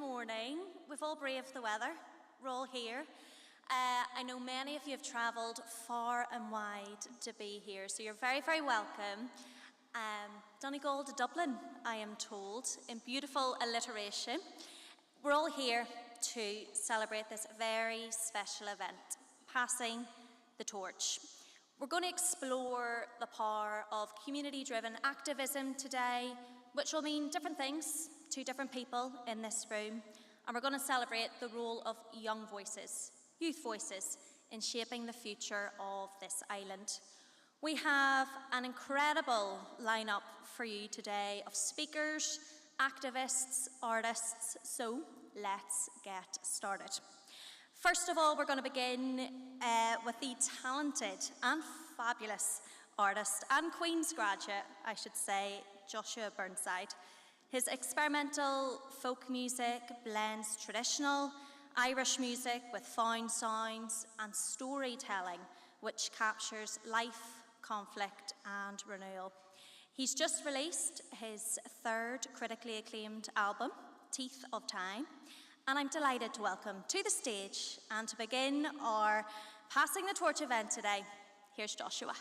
morning. We've all braved the weather. We're all here. I know many of you have travelled far and wide to be here, so you're very, very welcome. Donegal to Dublin, I am told, in beautiful alliteration. We're all here to celebrate this very special event, passing the torch. We're going to explore the power of community-driven activism today, which will mean different things to different people in this room. And we're going to celebrate the role of young voices, youth voices, in shaping the future of this island. We have an incredible lineup for you today of speakers, activists, artists, so let's get started. First of all, we're going to begin with the talented and fabulous artist and Queen's graduate, I should say, Joshua Burnside. His experimental folk music blends traditional Irish music with found sounds and storytelling, which captures life, conflict, and renewal. He's just released his third critically acclaimed album, Teeth of Time, and I'm delighted to welcome to the stage and to begin our Passing the Torch event today. Here's Joshua.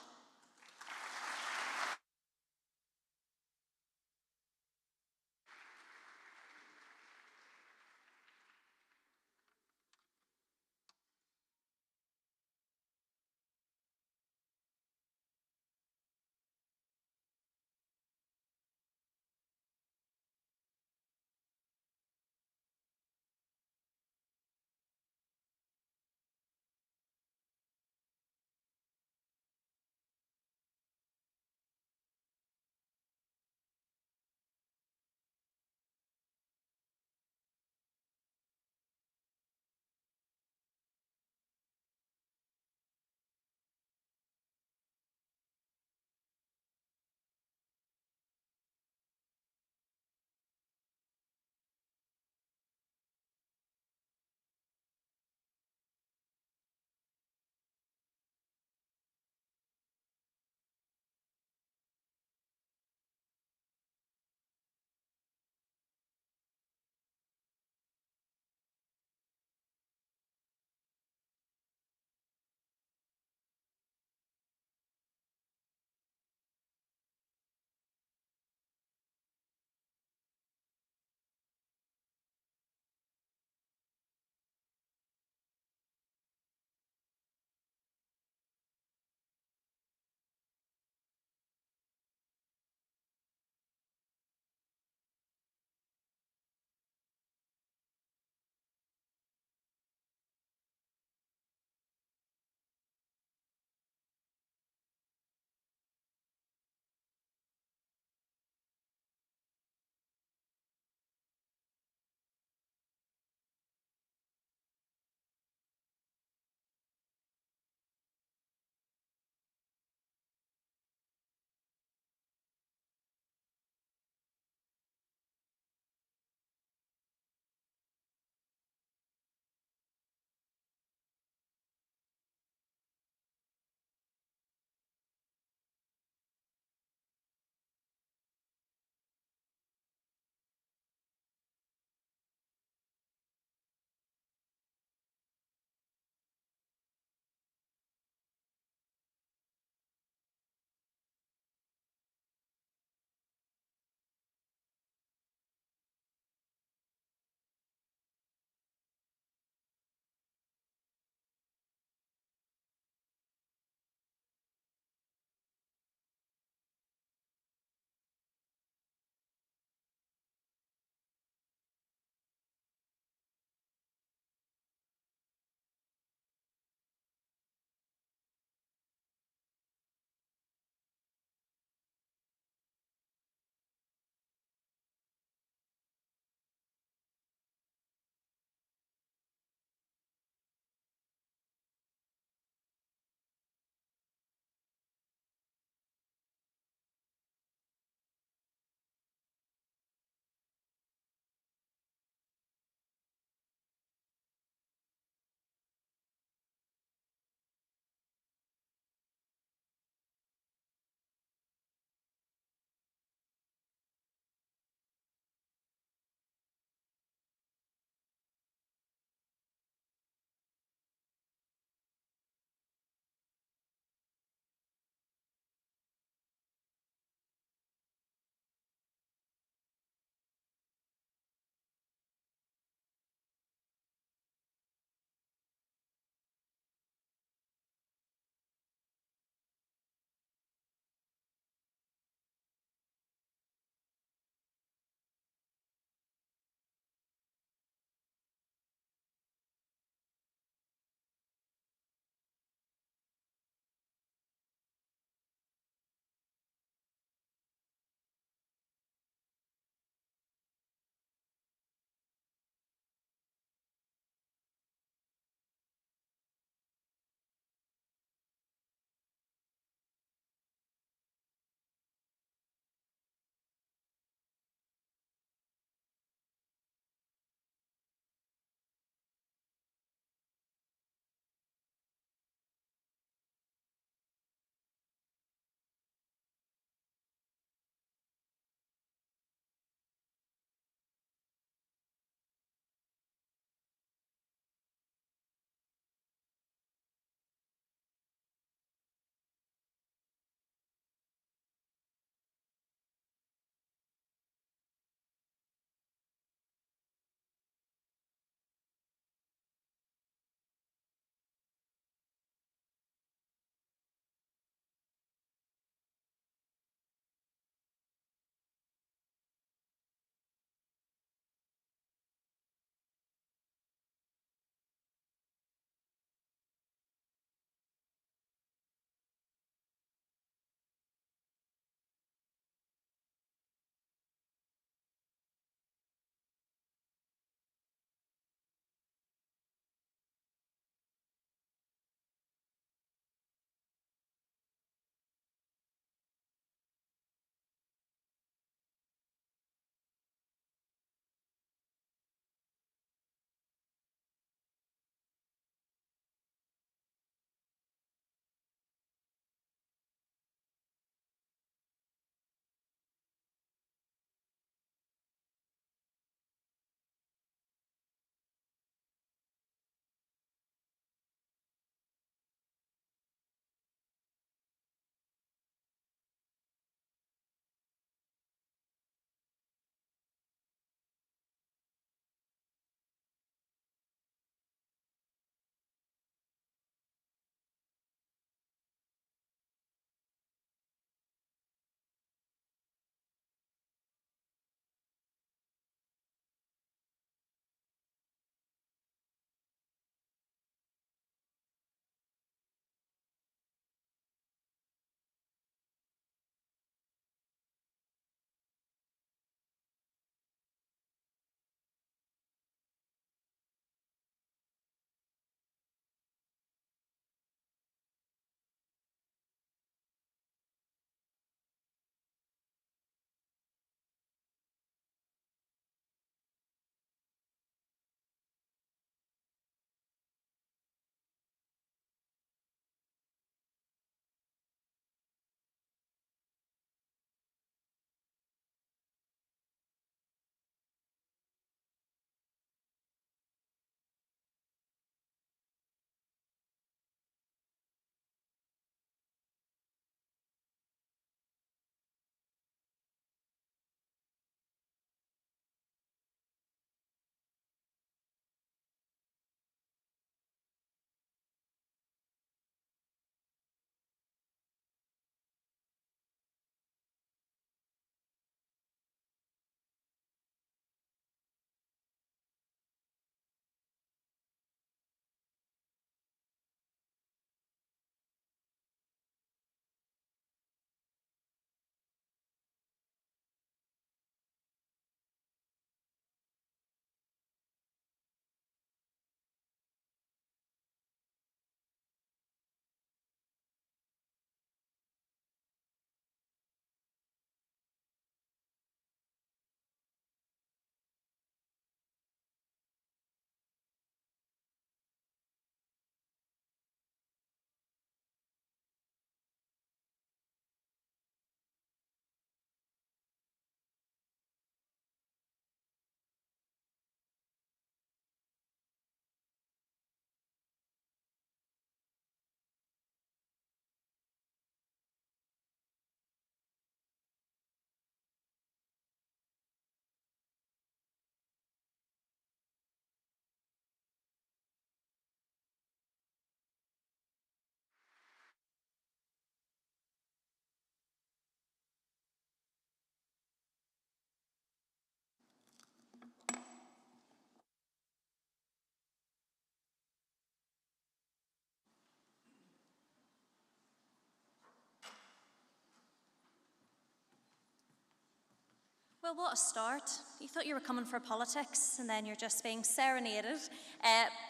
Well, what a start. You thought you were coming for politics, and then you're just being serenaded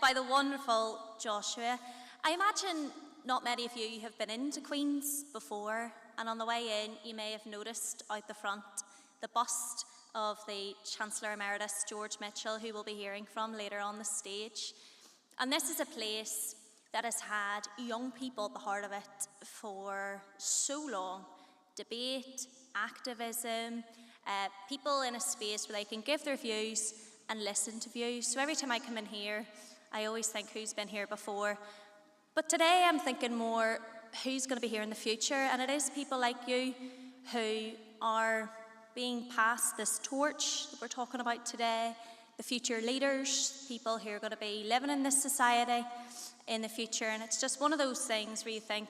by the wonderful Joshua. I imagine not many of you have been into Queen's before, and on the way in, you may have noticed out the front the bust of the Chancellor Emeritus, George Mitchell, who we'll be hearing from later on the stage. And this is a place that has had young people at the heart of it for so long. Debate, activism, people in a space where they can give their views and listen to views. So every time I come in here, I always think who's been here before. But today I'm thinking more who's going to be here in the future, and it is people like you who are being passed this torch that we're talking about today, the future leaders, people who are going to be living in this society in the future. And it's just one of those things where you think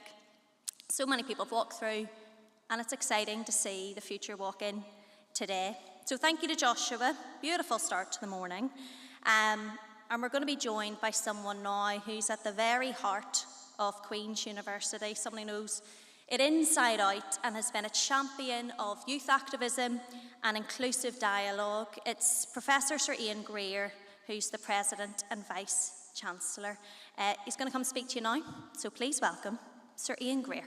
so many people have walked through, and it's exciting to see the future walk in today. So thank you to Joshua. Beautiful start to the morning. And we're going to be joined by someone now who's at the very heart of Queen's University, someone who knows it inside out and has been a champion of youth activism and inclusive dialogue. It's Professor Sir Ian Greer, who's the President and Vice Chancellor. He's going to come speak to you now, so please welcome Sir Ian Greer.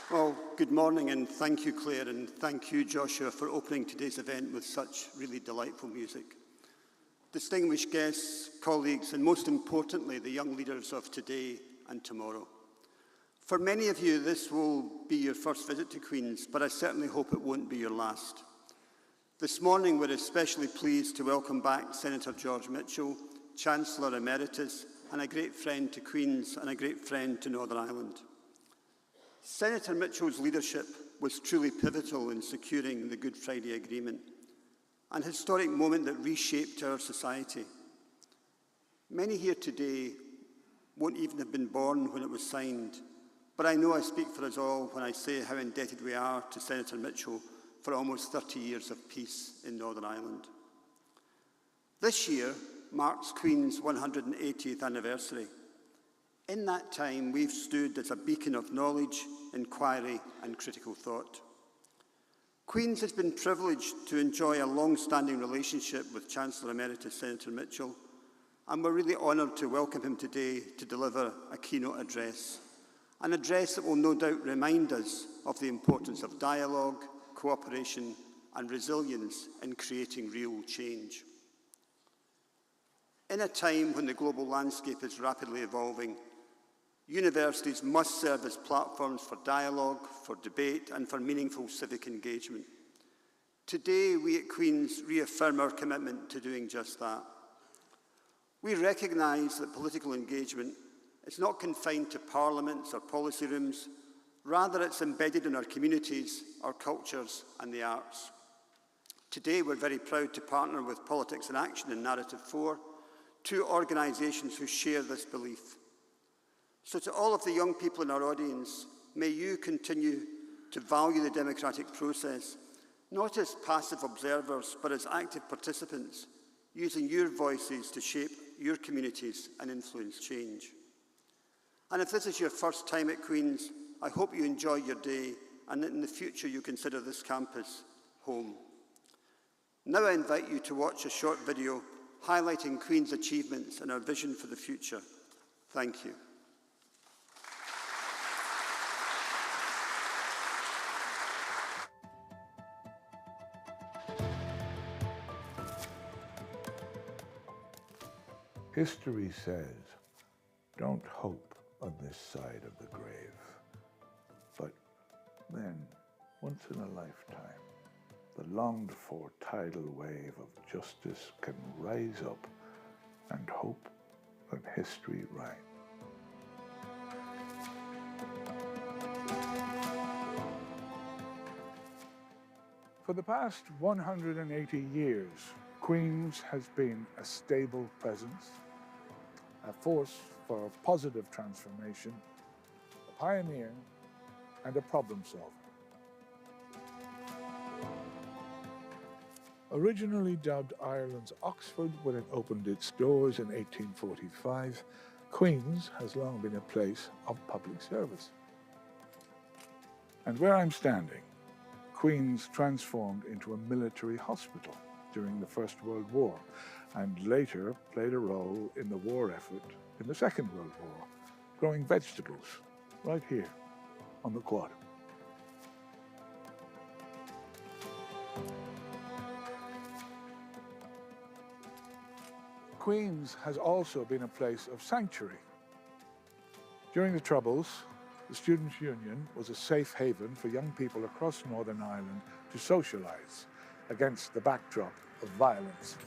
Well, good morning, and thank you, Claire, and thank you, Joshua, for opening today's event with such really delightful music. Distinguished guests, colleagues, and most importantly, the young leaders of today and tomorrow. For many of you, this will be your first visit to Queen's, but I certainly hope it won't be your last. This morning, we're especially pleased to welcome back Senator George Mitchell, Chancellor Emeritus, and a great friend to Queen's and a great friend to Northern Ireland. Senator Mitchell's leadership was truly pivotal in securing the Good Friday Agreement, an historic moment that reshaped our society. Many here today won't even have been born when it was signed, but I know I speak for us all when I say how indebted we are to Senator Mitchell for almost 30 years of peace in Northern Ireland. This year marks Queen's 180th anniversary. In that time, we've stood as a beacon of knowledge, inquiry, and critical thought. Queen's has been privileged to enjoy a long-standing relationship with Chancellor Emeritus Senator Mitchell, and we're really honoured to welcome him today to deliver a keynote address, an address that will no doubt remind us of the importance of dialogue, cooperation, and resilience in creating real change. In a time when the global landscape is rapidly evolving, universities must serve as platforms for dialogue, for debate, and for meaningful civic engagement. Today, we at Queen's reaffirm our commitment to doing just that. We recognise that political engagement is not confined to parliaments or policy rooms. Rather, it's embedded in our communities, our cultures, and the arts. Today, we're very proud to partner with Politics in Action and Narrative 4, two organisations who share this belief. So to all of the young people in our audience, may you continue to value the democratic process, not as passive observers, but as active participants, using your voices to shape your communities and influence change. And if this is your first time at Queen's, I hope you enjoy your day and that in the future you consider this campus home. Now I invite you to watch a short video highlighting Queen's achievements and our vision for the future. Thank you. History says, don't hope on this side of the grave. But then, once in a lifetime, the longed-for tidal wave of justice can rise up and hope that history right. For the past 180 years, Queen's has been a stable presence, a force for positive transformation, a pioneer, and a problem solver. Originally dubbed Ireland's Oxford when it opened its doors in 1845, Queen's has long been a place of public service. And where I'm standing, Queen's transformed into a military hospital during the First World War, and later played a role in the war effort in the Second World War, growing vegetables right here on the quad. Queen's has also been a place of sanctuary. During the Troubles, the Students' Union was a safe haven for young people across Northern Ireland to socialise against the backdrop of violence.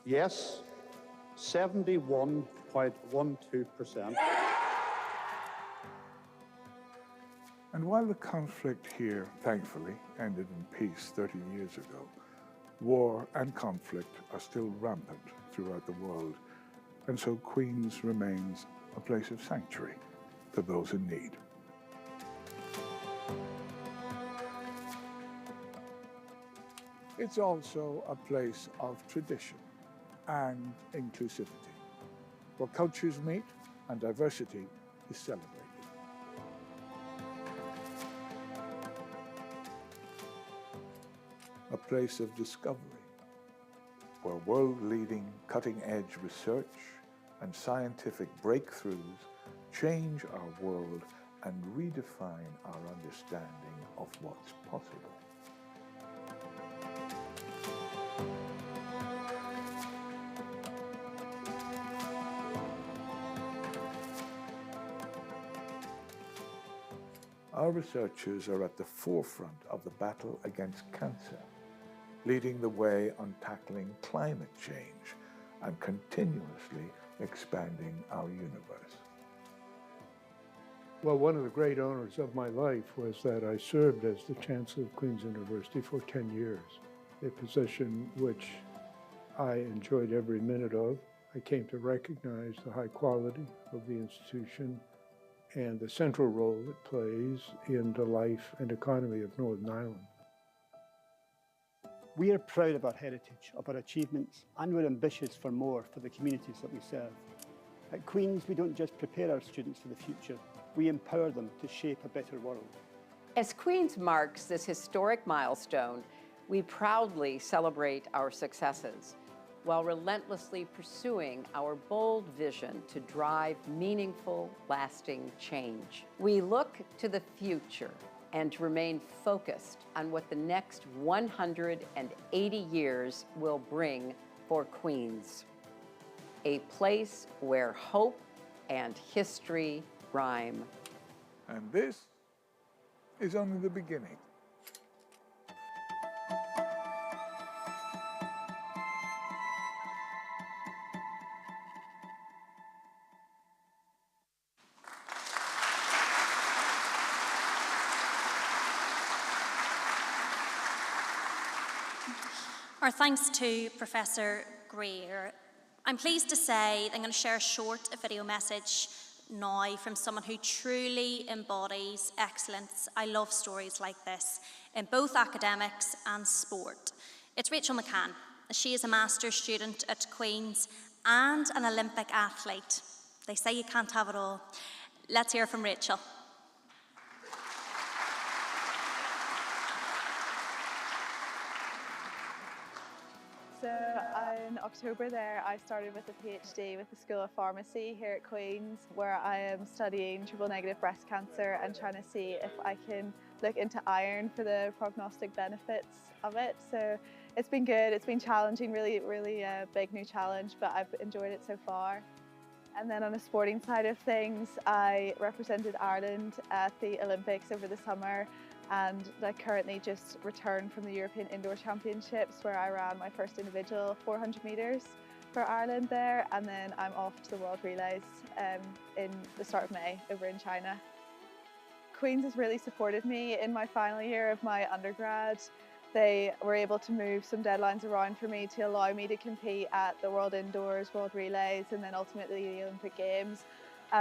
Yes, 71.12%. And while the conflict here, thankfully, ended in peace 30 years ago, war and conflict are still rampant throughout the world, and so Queen's remains a place of sanctuary for those in need. It's also a place of tradition and inclusivity, where cultures meet and diversity is celebrated. A place of discovery, where world-leading, cutting-edge research and scientific breakthroughs change our world and redefine our understanding of what's possible. Our researchers are at the forefront of the battle against cancer, leading the way on tackling climate change and continuously expanding our universe. Well, one of the great honors of my life was that I served as the Chancellor of Queen's University for 10 years, a position which I enjoyed every minute of. I came to recognize the high quality of the institution and the central role it plays in the life and economy of Northern Ireland. We are proud of our heritage, of our achievements, and we're ambitious for more for the communities that we serve. At Queen's, we don't just prepare our students for the future, we empower them to shape a better world. As Queen's marks this historic milestone, we proudly celebrate our successes while relentlessly pursuing our bold vision to drive meaningful, lasting change. We look to the future and remain focused on what the next 180 years will bring for Queen's. A place where hope and history rhyme. And this is only the beginning. Our thanks to Professor Greer. I'm pleased to say I'm going to share a short video message now from someone who truly embodies excellence. I love stories like this in both academics and sport. It's Rachel McCann. She is a master's student at Queen's and an Olympic athlete. They say you can't have it all. Let's hear from Rachel. So in October there, I started with a PhD with the School of Pharmacy here at Queen's, where I am studying triple-negative breast cancer and trying to see if I can look into iron for the prognostic benefits of it. So it's been good, it's been challenging, really a big new challenge, but I've enjoyed it so far. And then on a sporting side of things, I represented Ireland at the Olympics over the summer, and I currently just returned from the European Indoor Championships, where I ran my first individual 400 metres for Ireland there, and then I'm off to the World Relays in the start of May over in China. Queen's has really supported me in my final year of my undergrad. They were able to move some deadlines around for me to allow me to compete at the World Indoors, World Relays, and then ultimately the Olympic Games.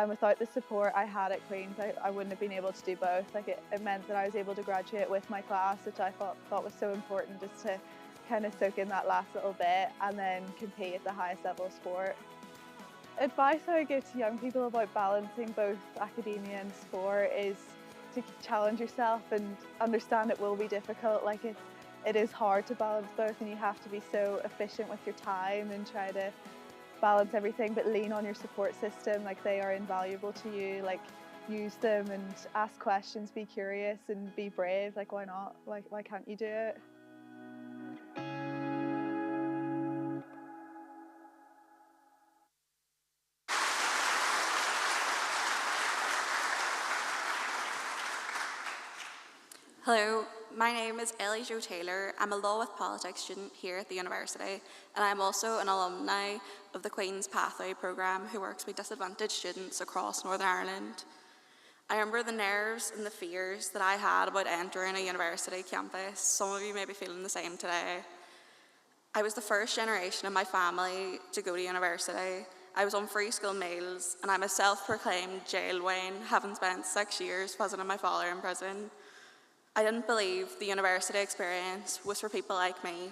Without the support I had at Queen's, I wouldn't have been able to do both. It meant that I was able to graduate with my class, which I thought was so important, just to kind of soak in that last little bit and then compete at the highest level of sport. Advice I would give to young people about balancing both academia and sport is to challenge yourself and understand it will be difficult. Like it is hard to balance both, and you have to be so efficient with your time and try to balance everything, but lean on your support system. Like, they are invaluable to you. Like, use them and ask questions, be curious and be brave. Like, why not? Why can't you do it? Hello, my name is Ellie Jo Taylor. I'm a Law with Politics student here at the university, and I'm also an alumni of the Queen's Pathway programme who works with disadvantaged students across Northern Ireland. I remember the nerves and the fears that I had about entering a university campus. Some of you may be feeling the same today. I was the first generation in my family to go to university. I was on free school meals, and I'm a self-proclaimed jail Wayne, having spent 6 years visiting my father in prison. I didn't believe the university experience was for people like me,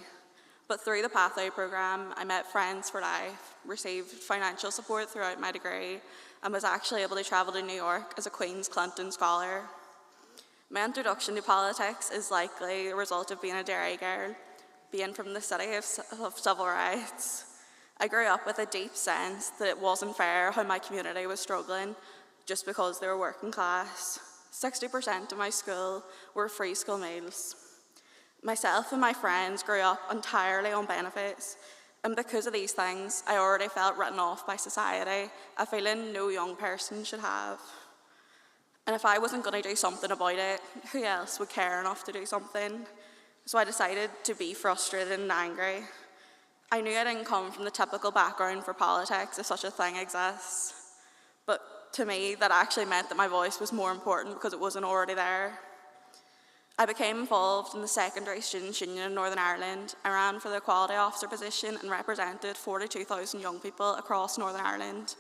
but through the Pathway programme, I met friends for life, received financial support throughout my degree, and was actually able to travel to New York as a Queen's Clinton Scholar. My introduction to politics is likely the result of being a Derry girl, being from the city of civil rights. I grew up with a deep sense that it wasn't fair how my community was struggling just because they were working class. 60% of my school were free school meals. Myself and my friends grew up entirely on benefits, and because of these things, I already felt written off by society, a feeling no young person should have. And if I wasn't going to do something about it, who else would care enough to do something? So I decided to be frustrated and angry. I knew I didn't come from the typical background for politics, if such a thing exists, but to me, that actually meant that my voice was more important because it wasn't already there. I became involved in the Secondary Students' Union in Northern Ireland. I ran for the Equality Officer position and represented 42,000 young people across Northern Ireland.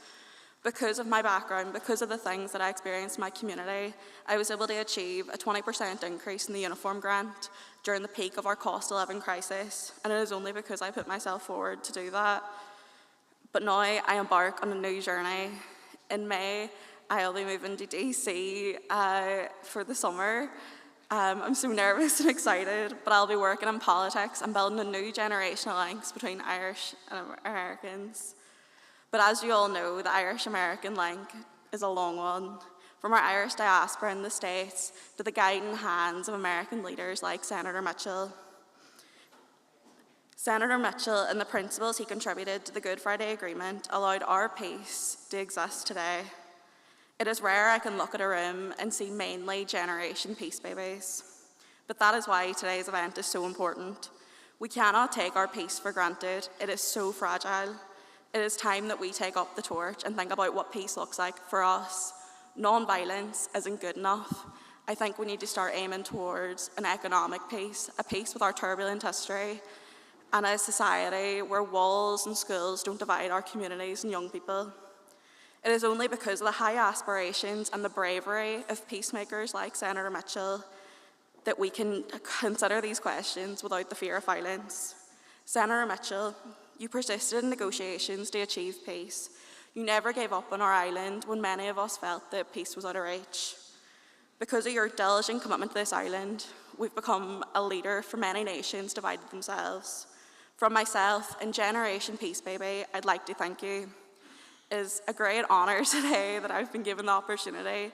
Because of my background, because of the things that I experienced in my community, I was able to achieve a 20% increase in the uniform grant during the peak of our cost of living crisis, and it is only because I put myself forward to do that. But now I embark on a new journey. In May, I'll be moving to DC for the summer. I'm so nervous and excited, but I'll be working in politics and building a new generation of links between Irish and Americans. But as you all know, the Irish-American link is a long one. From our Irish diaspora in the States to the guiding hands of American leaders like Senator Mitchell. Senator Mitchell and the principles he contributed to the Good Friday Agreement allowed our peace to exist today. It is rare I can look at a room and see mainly generation peace babies. But that is why today's event is so important. We cannot take our peace for granted. It is so fragile. It is time that we take up the torch and think about what peace looks like for us. Non-violence isn't good enough. I think we need to start aiming towards an economic peace, a peace with our turbulent history, and a society where walls and schools don't divide our communities and young people. It is only because of the high aspirations and the bravery of peacemakers like Senator Mitchell that we can consider these questions without the fear of violence. Senator Mitchell, you persisted in negotiations to achieve peace. You never gave up on our island when many of us felt that peace was out of reach. Because of your diligent commitment to this island, we've become a leader for many nations divided themselves. From myself and Generation Peace Baby, I'd like to thank you. It is a great honour today that I've been given the opportunity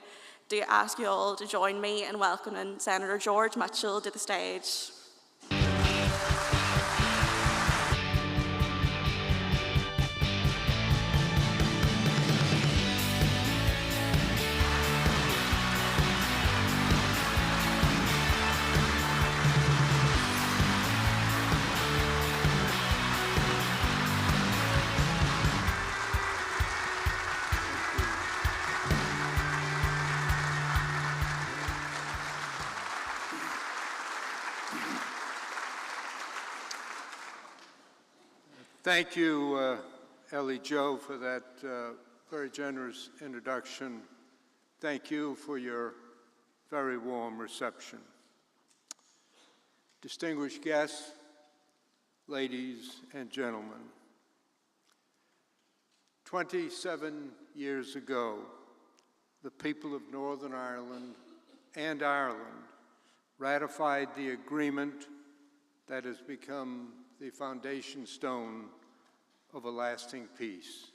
to ask you all to join me in welcoming Senator George Mitchell to the stage. Thank you, Ellie Jo, for that very generous introduction. Thank you for your very warm reception. Distinguished guests, ladies and gentlemen, 27 years ago, the people of Northern Ireland and Ireland ratified the agreement that has become the foundation stone of a lasting peace.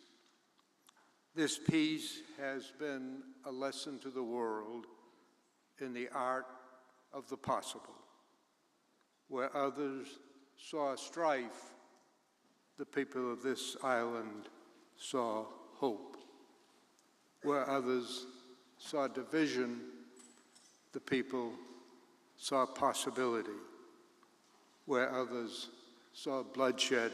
This peace has been a lesson to the world in the art of the possible. Where others saw strife, the people of this island saw hope. Where others saw division, the people saw possibility. Where others saw bloodshed,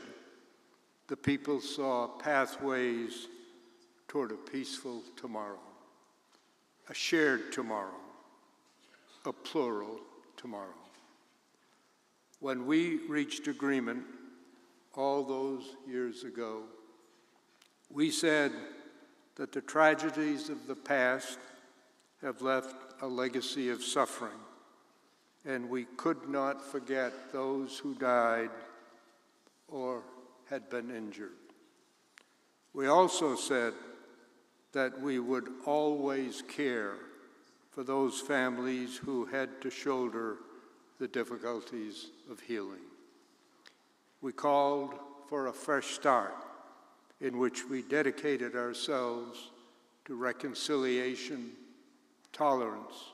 the people saw pathways toward a peaceful tomorrow, a shared tomorrow, a plural tomorrow. When we reached agreement all those years ago, we said that the tragedies of the past have left a legacy of suffering, and we could not forget those who died or had been injured. We also said that we would always care for those families who had to shoulder the difficulties of healing. We called for a fresh start in which we dedicated ourselves to reconciliation, tolerance,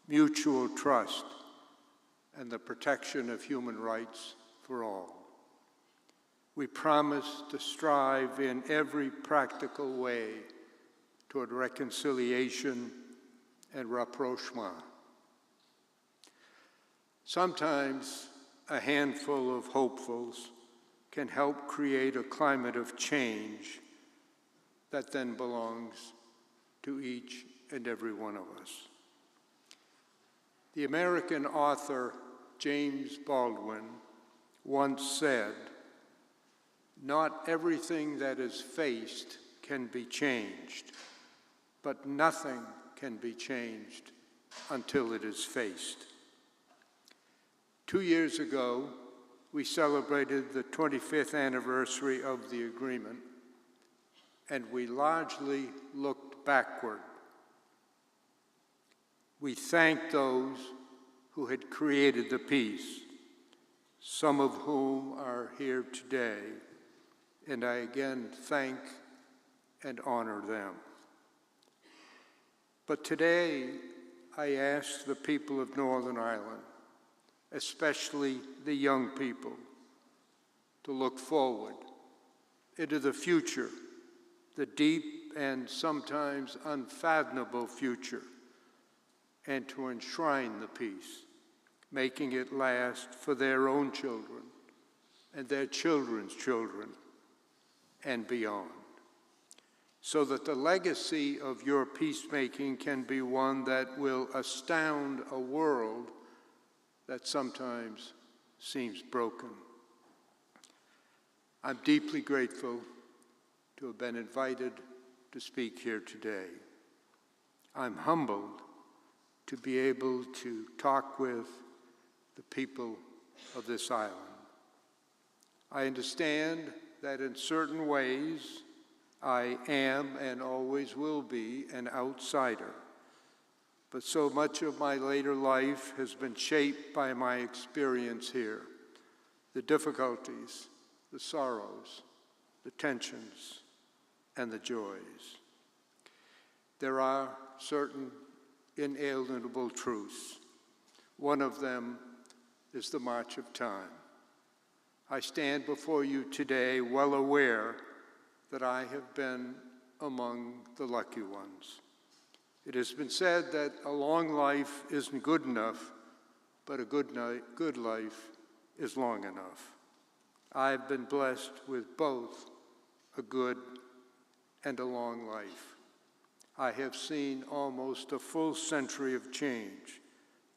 mutual trust, and the protection of human rights for all. We promised to strive in every practical way toward reconciliation and rapprochement. Sometimes a handful of hopefuls can help create a climate of change that then belongs to each and every one of us. The American author James Baldwin once said, "Not everything that is faced can be changed, but nothing can be changed until it is faced." 2 years ago, we celebrated the 25th anniversary of the agreement, and we largely looked backward. We thanked those who had created the peace, some of whom are here today, and I again thank and honor them. But today, I ask the people of Northern Ireland, especially the young people, to look forward into the future, the deep and sometimes unfathomable future, and to enshrine the peace, making it last for their own children and their children's children and beyond, so that the legacy of your peacemaking can be one that will astound a world that sometimes seems broken. I'm deeply grateful to have been invited to speak here today. I'm humbled to be able to talk with the people of this island. I understand that in certain ways, I am and always will be an outsider. But so much of my later life has been shaped by my experience here, the difficulties, the sorrows, the tensions, and the joys. There are certain inalienable truths. One of them is the march of time. I stand before you today well aware that I have been among the lucky ones. It has been said that a long life isn't good enough, but a good life is long enough. I've been blessed with both a good and a long life. I have seen almost a full century of change,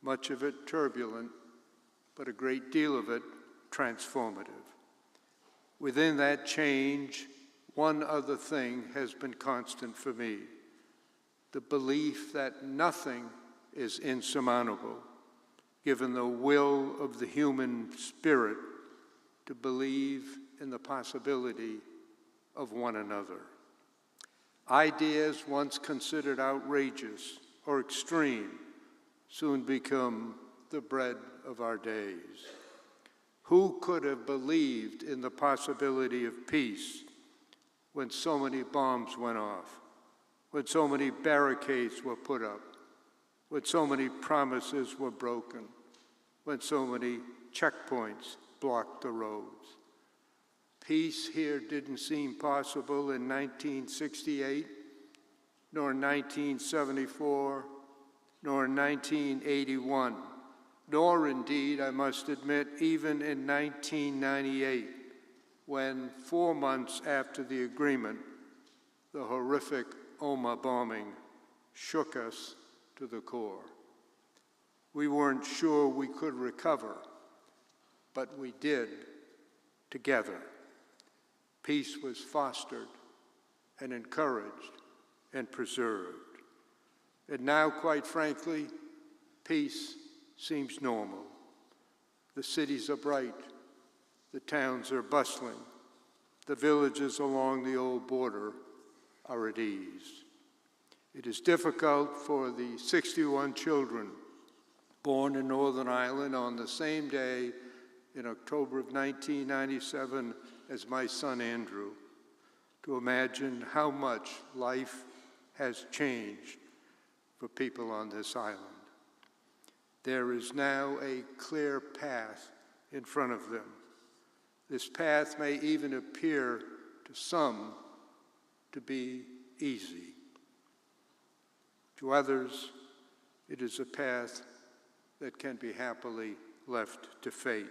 much of it turbulent, but a great deal of it transformative. Within that change, one other thing has been constant for me: the belief that nothing is insurmountable, given the will of the human spirit to believe in the possibility of one another. Ideas once considered outrageous or extreme soon become the bread of our days. Who could have believed in the possibility of peace when so many bombs went off, when so many barricades were put up, when so many promises were broken, when so many checkpoints blocked the roads? Peace here didn't seem possible in 1968, nor in 1974, nor in 1981, nor indeed, I must admit, even in 1998, when 4 months after the agreement, the horrific Omagh bombing shook us to the core. We weren't sure we could recover, but we did together. Peace was fostered and encouraged and preserved. And now, quite frankly, peace seems normal. The cities are bright, the towns are bustling, the villages along the old border are at ease. It is difficult for the 61 children born in Northern Ireland on the same day in October of 1997 as my son Andrew to imagine how much life has changed for people on this island. There is now a clear path in front of them. This path may even appear to some to be easy. To others, it is a path that can be happily left to fate.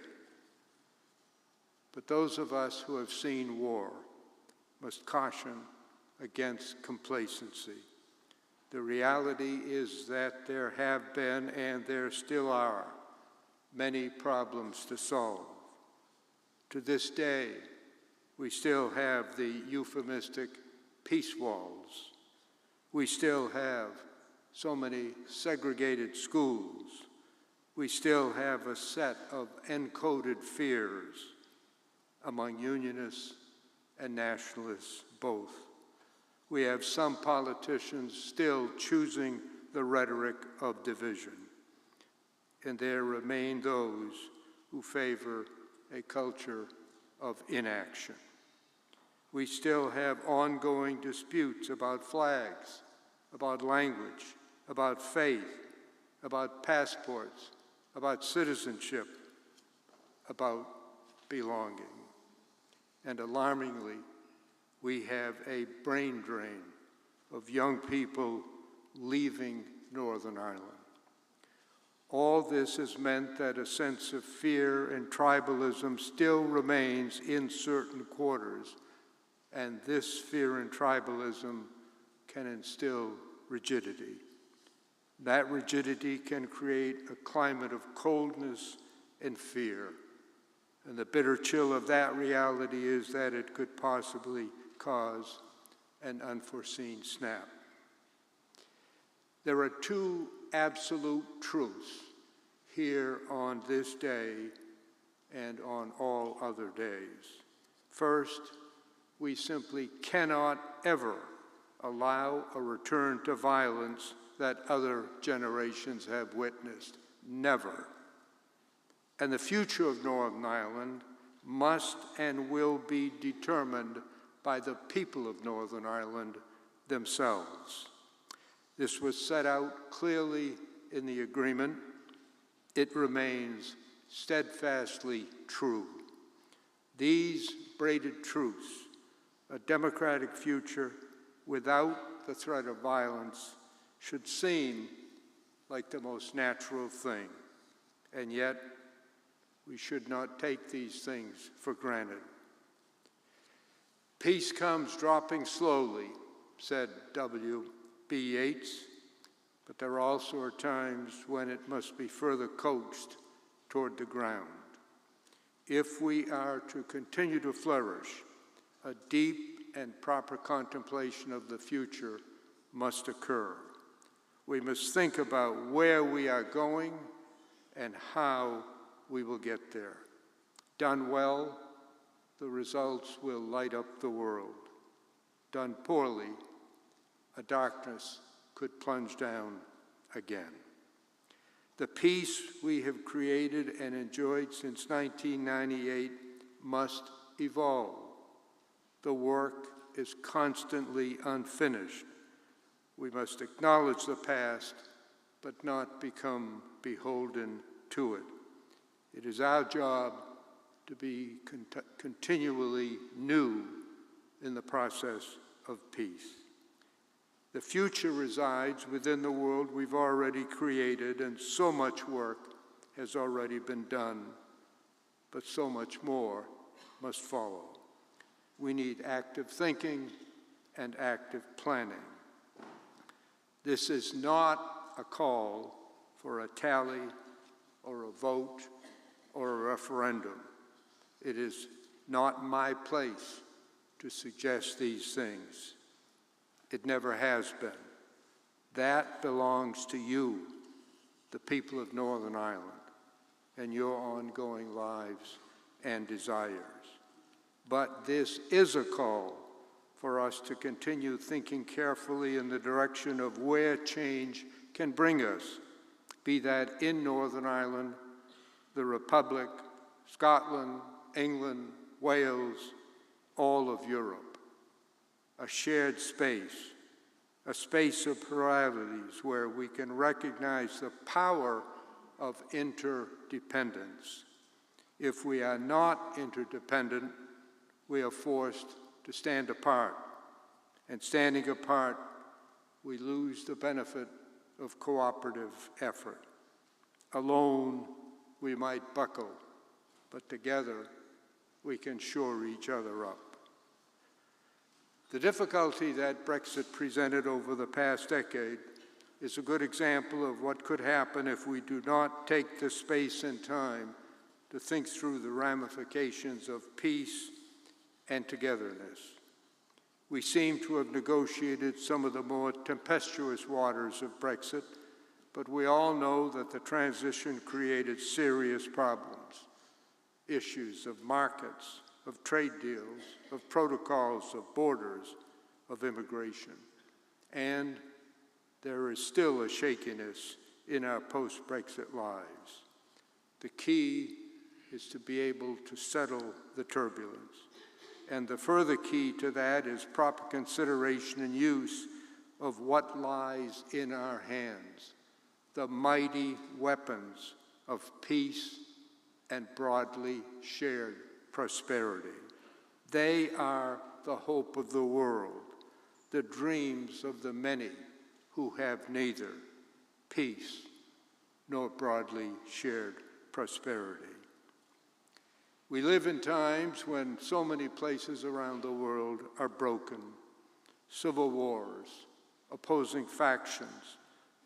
But those of us who have seen war must caution against complacency. The reality is that there have been, and there still are, many problems to solve. To this day, we still have the euphemistic peace walls. We still have so many segregated schools. We still have a set of encoded fears among unionists and nationalists both. We have some politicians still choosing the rhetoric of division, and there remain those who favor a culture of inaction. We still have ongoing disputes about flags, about language, about faith, about passports, about citizenship, about belonging. And alarmingly, we have a brain drain of young people leaving Northern Ireland. All this has meant that a sense of fear and tribalism still remains in certain quarters, and this fear and tribalism can instill rigidity. That rigidity can create a climate of coldness and fear. And the bitter chill of that reality is that it could possibly cause an unforeseen snap. There are two absolute truths here on this day and on all other days. First, we simply cannot ever allow a return to violence that other generations have witnessed. Never. And the future of Northern Ireland must and will be determined by the people of Northern Ireland themselves. This was set out clearly in the agreement. It remains steadfastly true. These braided truths, a democratic future without the threat of violence, should seem like the most natural thing, and yet we should not take these things for granted. Peace comes dropping slowly, said W.B. Yeats, but there also are times when it must be further coaxed toward the ground. If we are to continue to flourish, a deep and proper contemplation of the future must occur. We must think about where we are going and how we will get there. Done well, the results will light up the world. Done poorly, a darkness could plunge down again. The peace we have created and enjoyed since 1998 must evolve. The work is constantly unfinished. We must acknowledge the past, but not become beholden to it. It is our job to be continually new in the process of peace. The future resides within the world we've already created, and so much work has already been done, but so much more must follow. We need active thinking and active planning. This is not a call for a tally or a vote or a referendum. It is not my place to suggest these things. It never has been. That belongs to you, the people of Northern Ireland, and your ongoing lives and desires. But this is a call for us to continue thinking carefully in the direction of where change can bring us, be that in Northern Ireland, the Republic, Scotland, England, Wales, all of Europe. A shared space, a space of pluralities where we can recognize the power of interdependence. If we are not interdependent, we are forced to stand apart. And standing apart, we lose the benefit of cooperative effort. Alone, we might buckle, but together, we can shore each other up. The difficulty that Brexit presented over the past decade is a good example of what could happen if we do not take the space and time to think through the ramifications of peace and togetherness. We seem to have negotiated some of the more tempestuous waters of Brexit, but we all know that the transition created serious problems, issues of markets, of trade deals, of protocols, of borders, of immigration. And there is still a shakiness in our post-Brexit lives. The key is to be able to settle the turbulence. And the further key to that is proper consideration and use of what lies in our hands, the mighty weapons of peace and broadly shared prosperity. They are the hope of the world, the dreams of the many who have neither peace nor broadly shared prosperity. We live in times when so many places around the world are broken. Civil wars, opposing factions,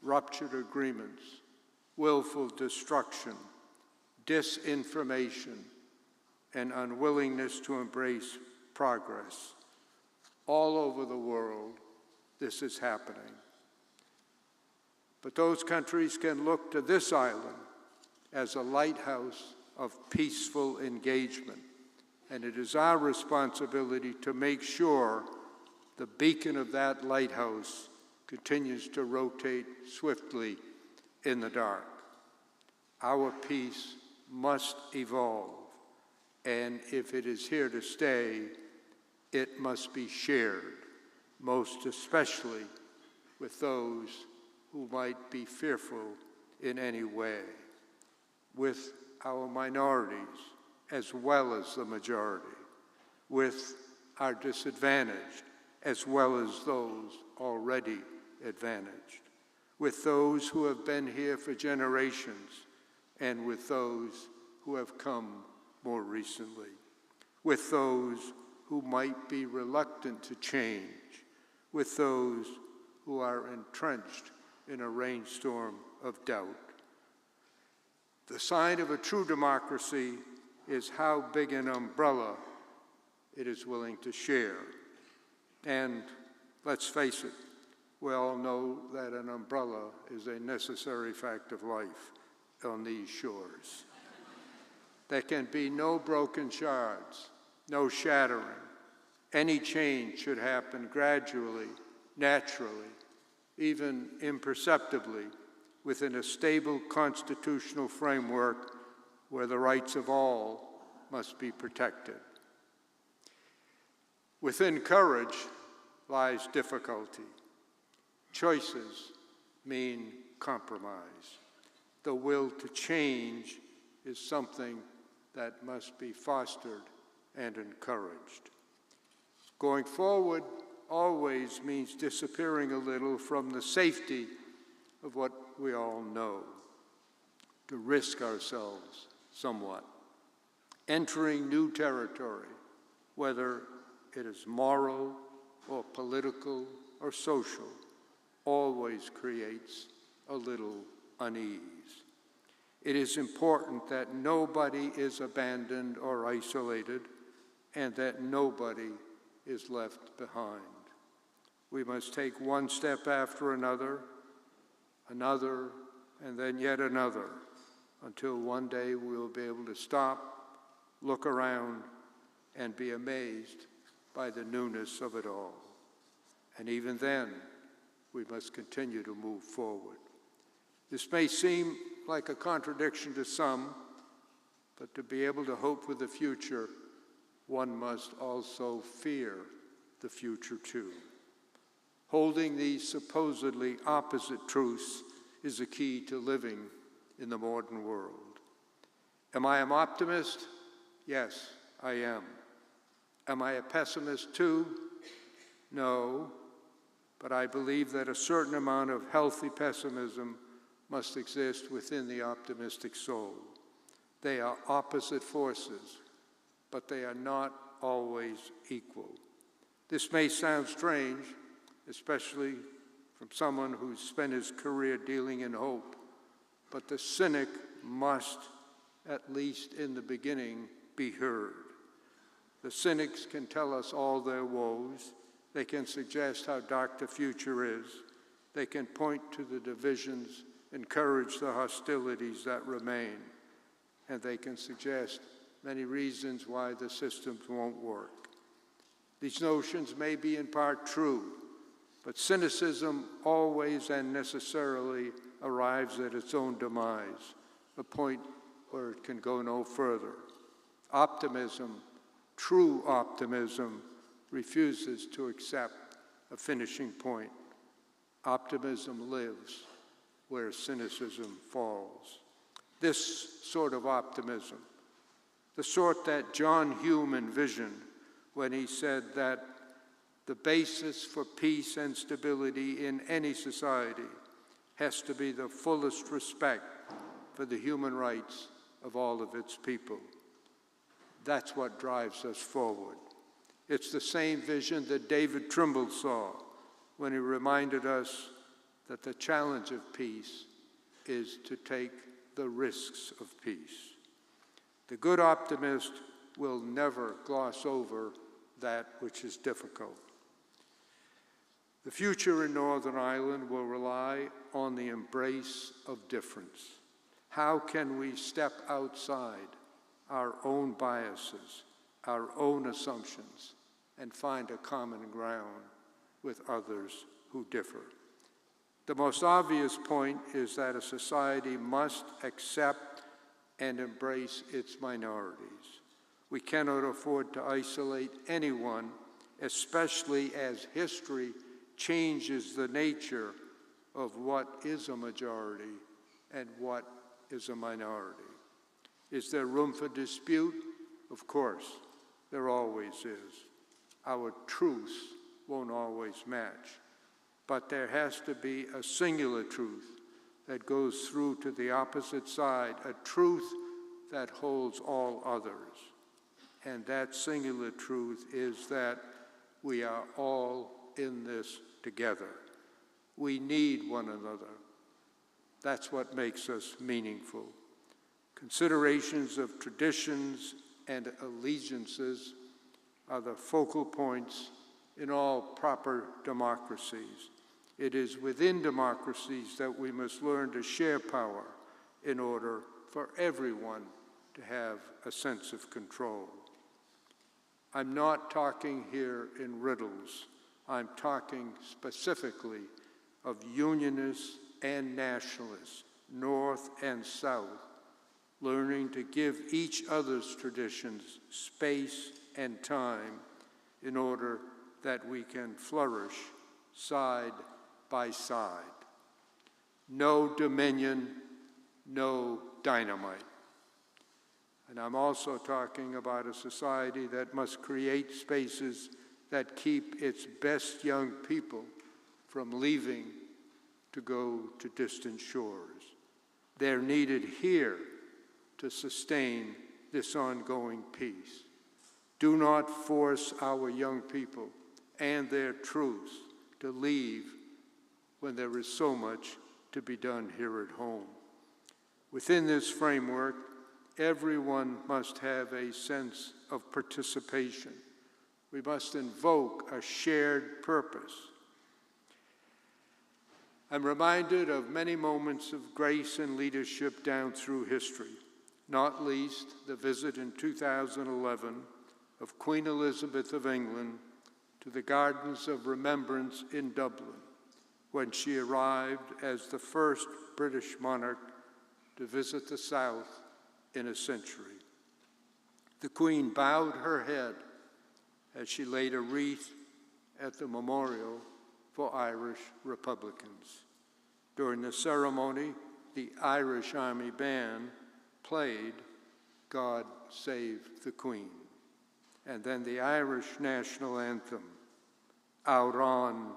ruptured agreements, willful destruction, disinformation, and unwillingness to embrace progress. All over the world, this is happening. But those countries can look to this island as a lighthouse of peaceful engagement, and it is our responsibility to make sure the beacon of that lighthouse continues to rotate swiftly in the dark. Our peace must evolve, and if it is here to stay, it must be shared, most especially with those who might be fearful in any way, with our minorities as well as the majority, with our disadvantaged as well as those already advantaged, with those who have been here for generations and with those who have come more recently, with those who might be reluctant to change, with those who are entrenched in a rainstorm of doubt. The sign of a true democracy is how big an umbrella it is willing to share. And let's face it, we all know that an umbrella is a necessary fact of life on these shores. There can be no broken shards, no shattering. Any change should happen gradually naturally, even imperceptibly, within a stable constitutional framework where the rights of all must be protected. Within courage lies difficulty. Choices mean compromise. The will to change is something that must be fostered and encouraged. Going forward always means disappearing a little from the safety of what we all know, to risk ourselves somewhat, entering new territory, whether it is moral or political or social, always creates a little unease. It is important that nobody is abandoned or isolated, and that nobody is left behind. We must take one step after another, and then yet another, until one day we will be able to stop, look around, and be amazed by the newness of it all. And even then, we must continue to move forward. This may seem like a contradiction to some, but to be able to hope for the future, one must also fear the future too. Holding these supposedly opposite truths is the key to living in the modern world. Am I an optimist? Yes, I am. Am I a pessimist too? No, but I believe that a certain amount of healthy pessimism must exist within the optimistic soul. They are opposite forces, but they are not always equal. This may sound strange, especially from someone who's spent his career dealing in hope, but the cynic must, at least in the beginning, be heard. The cynics can tell us all their woes. They can suggest how dark the future is. They can point to the divisions, encourage the hostilities that remain, and they can suggest many reasons why the systems won't work. These notions may be in part true, but cynicism always and necessarily arrives at its own demise, a point where it can go no further. Optimism, true optimism, refuses to accept a finishing point. Optimism lives where cynicism falls. This sort of optimism, the sort that John Hume envisioned when he said that the basis for peace and stability in any society has to be the fullest respect for the human rights of all of its people. That's what drives us forward. It's the same vision that David Trimble saw when he reminded us that the challenge of peace is to take the risks of peace. The good optimist will never gloss over that which is difficult. The future in Northern Ireland will rely on the embrace of difference. How can we step outside our own biases, our own assumptions, and find a common ground with others who differ? The most obvious point is that a society must accept and embrace its minorities. We cannot afford to isolate anyone, especially as history changes the nature of what is a majority and what is a minority. Is there room for dispute? Of course, there always is. Our truths won't always match, but there has to be a singular truth that goes through to the opposite side, a truth that holds all others. And that singular truth is that we are all in this together. We need one another. That's what makes us meaningful. Considerations of traditions and allegiances are the focal points in all proper democracies. It is within democracies that we must learn to share power in order for everyone to have a sense of control. I'm not talking here in riddles. I'm talking specifically of Unionists and Nationalists, North and South, learning to give each other's traditions space and time in order that we can flourish side by side. No dominion, no dynamite. And I'm also talking about a society that must create spaces that keep its best young people from leaving to go to distant shores. They're needed here to sustain this ongoing peace. Do not force our young people and their truths to leave when there is so much to be done here at home. Within this framework, everyone must have a sense of participation. We must invoke a shared purpose. I'm reminded of many moments of grace and leadership down through history, not least the visit in 2011 of Queen Elizabeth of England to the Gardens of Remembrance in Dublin, when she arrived as the first British monarch to visit the South in a century. The Queen bowed her head as she laid a wreath at the memorial for Irish Republicans. During the ceremony, the Irish Army Band played God Save the Queen, and then the Irish national anthem, Auran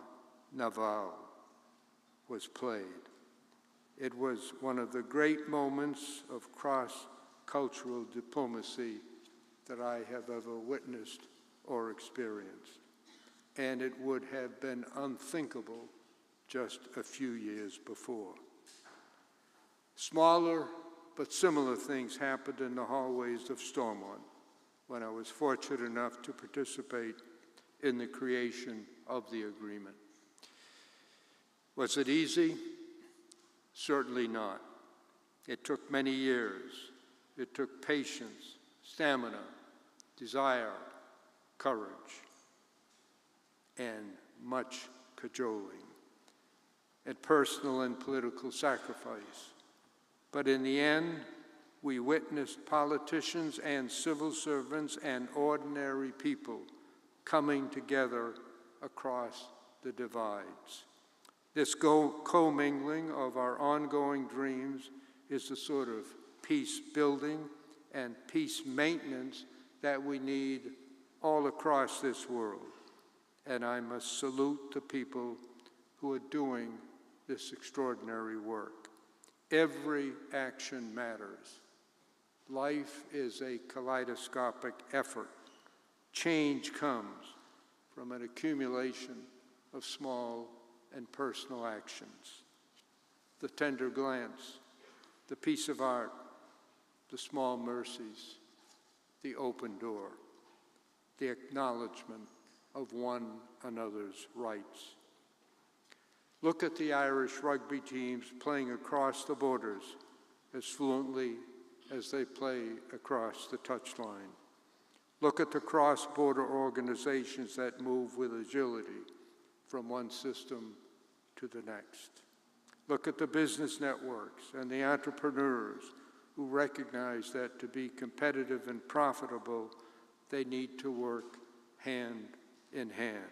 Naval, was played. It was one of the great moments of cross-cultural diplomacy that I have ever witnessed or experienced, and it would have been unthinkable just a few years before. Smaller but similar things happened in the hallways of Stormont when I was fortunate enough to participate in the creation of the agreement. Was it easy? Certainly not. It took many years. It took patience, stamina, desire, courage, and much cajoling, and personal and political sacrifice. But in the end, we witnessed politicians and civil servants and ordinary people coming together across the divides. This commingling of our ongoing dreams is the sort of peace building and peace maintenance that we need all across this world. And I must salute the people who are doing this extraordinary work. Every action matters. Life is a kaleidoscopic effort. Change comes from an accumulation of small and personal actions. The tender glance, the piece of art, the small mercies, the open door, the acknowledgement of one another's rights. Look at the Irish rugby teams playing across the borders as fluently as they play across the touchline. Look at the cross-border organizations that move with agility from one system to the next. Look at the business networks and the entrepreneurs who recognize that to be competitive and profitable, they need to work hand in hand.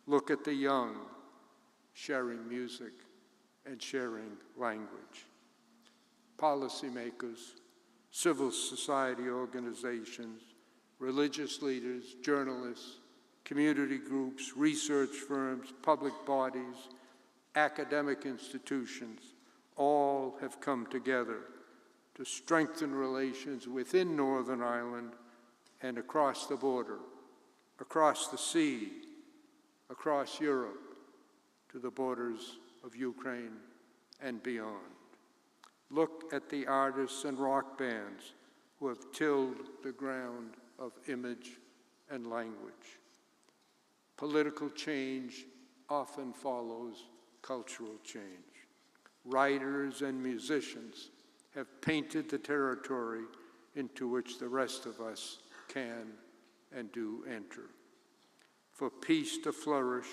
Look at the young sharing music and sharing language. Policymakers, civil society organizations, religious leaders, journalists, community groups, research firms, public bodies, academic institutions, all have come together to strengthen relations within Northern Ireland and across the border, across the sea, across Europe, to the borders of Ukraine and beyond. Look at the artists and rock bands who have tilled the ground of image and language. Political change often follows cultural change. Writers and musicians have painted the territory into which the rest of us can and do enter. For peace to flourish,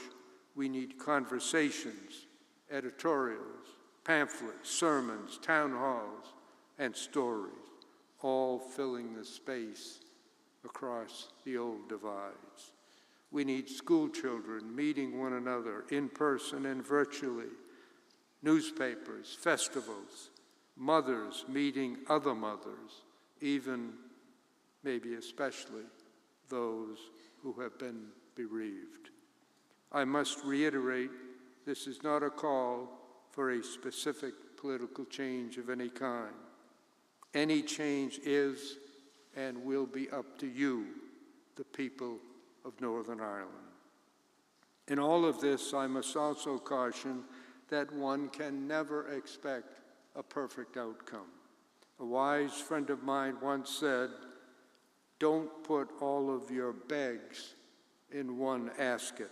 we need conversations, editorials, pamphlets, sermons, town halls, and stories, all filling the space across the old divides. We need school children meeting one another in person and virtually, newspapers, festivals, mothers meeting other mothers, even, maybe especially, those who have been bereaved. I must reiterate, this is not a call for a specific political change of any kind. Any change is and will be up to you, the people of Northern Ireland. In all of this, I must also caution that one can never expect a perfect outcome. A wise friend of mine once said, "Don't put all of your bags in one basket."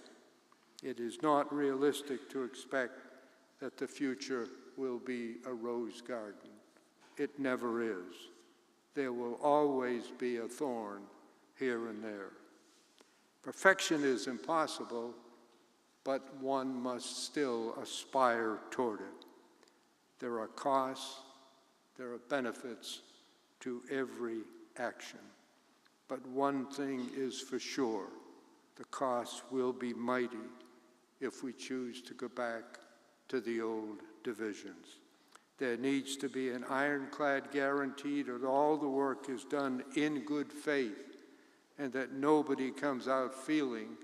It is not realistic to expect that the future will be a rose garden. It never is. There will always be a thorn here and there. Perfection is impossible, but one must still aspire toward it. There are costs, there are benefits to every action. But one thing is for sure, the costs will be mighty if we choose to go back to the old divisions. There needs to be an ironclad guarantee that all the work is done in good faith and that nobody comes out feeling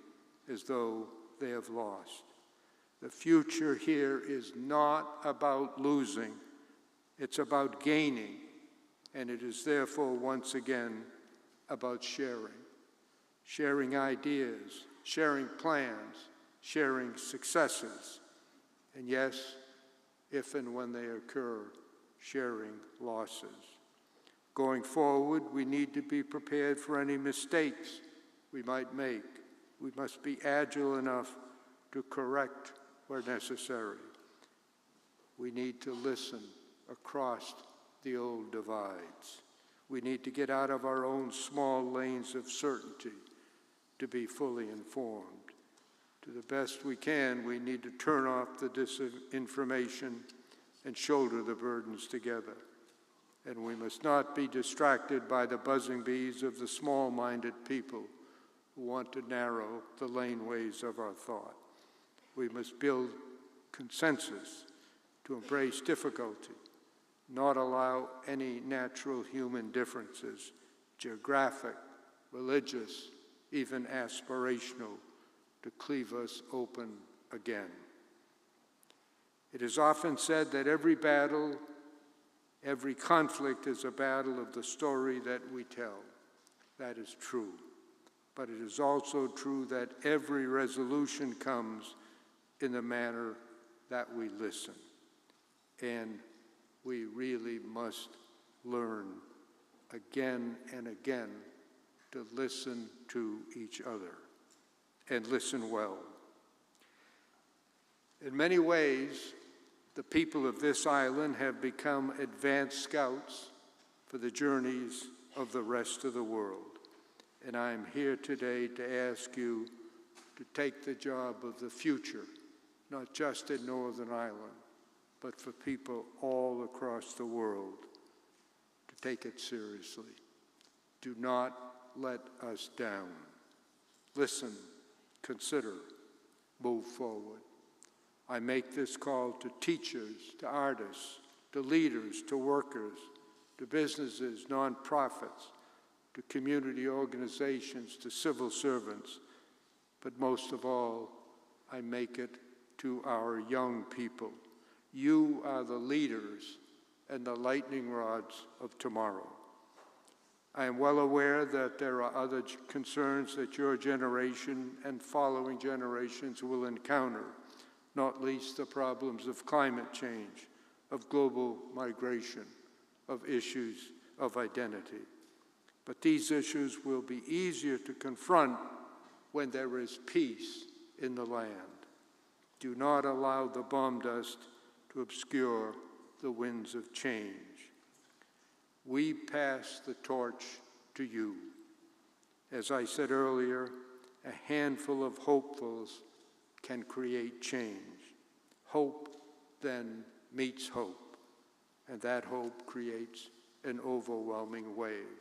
as though they have lost. The future here is not about losing, it's about gaining, and it is therefore once again about sharing. Sharing ideas, sharing plans, sharing successes, and yes, if and when they occur, sharing losses. Going forward, we need to be prepared for any mistakes we might make. We must be agile enough to correct where necessary. We need to listen across the old divides. We need to get out of our own small lanes of certainty to be fully informed. To the best we can, we need to turn off the disinformation and shoulder the burdens together. And we must not be distracted by the buzzing bees of the small-minded people who want to narrow the laneways of our thought. We must build consensus to embrace difficulty, not allow any natural human differences, geographic, religious, even aspirational, to cleave us open again. It is often said that every battle, every conflict is a battle of the story that we tell. That is true. But it is also true that every resolution comes in the manner that we listen. And we really must learn again and again to listen to each other and listen well. In many ways, the people of this island have become advanced scouts for the journeys of the rest of the world. And I am here today to ask you to take the job of the future, not just in Northern Ireland, but for people all across the world, to take it seriously. Do not let us down. Listen, consider, move forward. I make this call to teachers, to artists, to leaders, to workers, to businesses, nonprofits, to community organizations, to civil servants, but most of all, I make it to our young people. You are the leaders and the lightning rods of tomorrow. I am well aware that there are other concerns that your generation and following generations will encounter, not least the problems of climate change, of global migration, of issues of identity. But these issues will be easier to confront when there is peace in the land. Do not allow the bomb dust to obscure the winds of change. We pass the torch to you. As I said earlier, a handful of hopefuls can create change. Hope then meets hope, and that hope creates an overwhelming wave.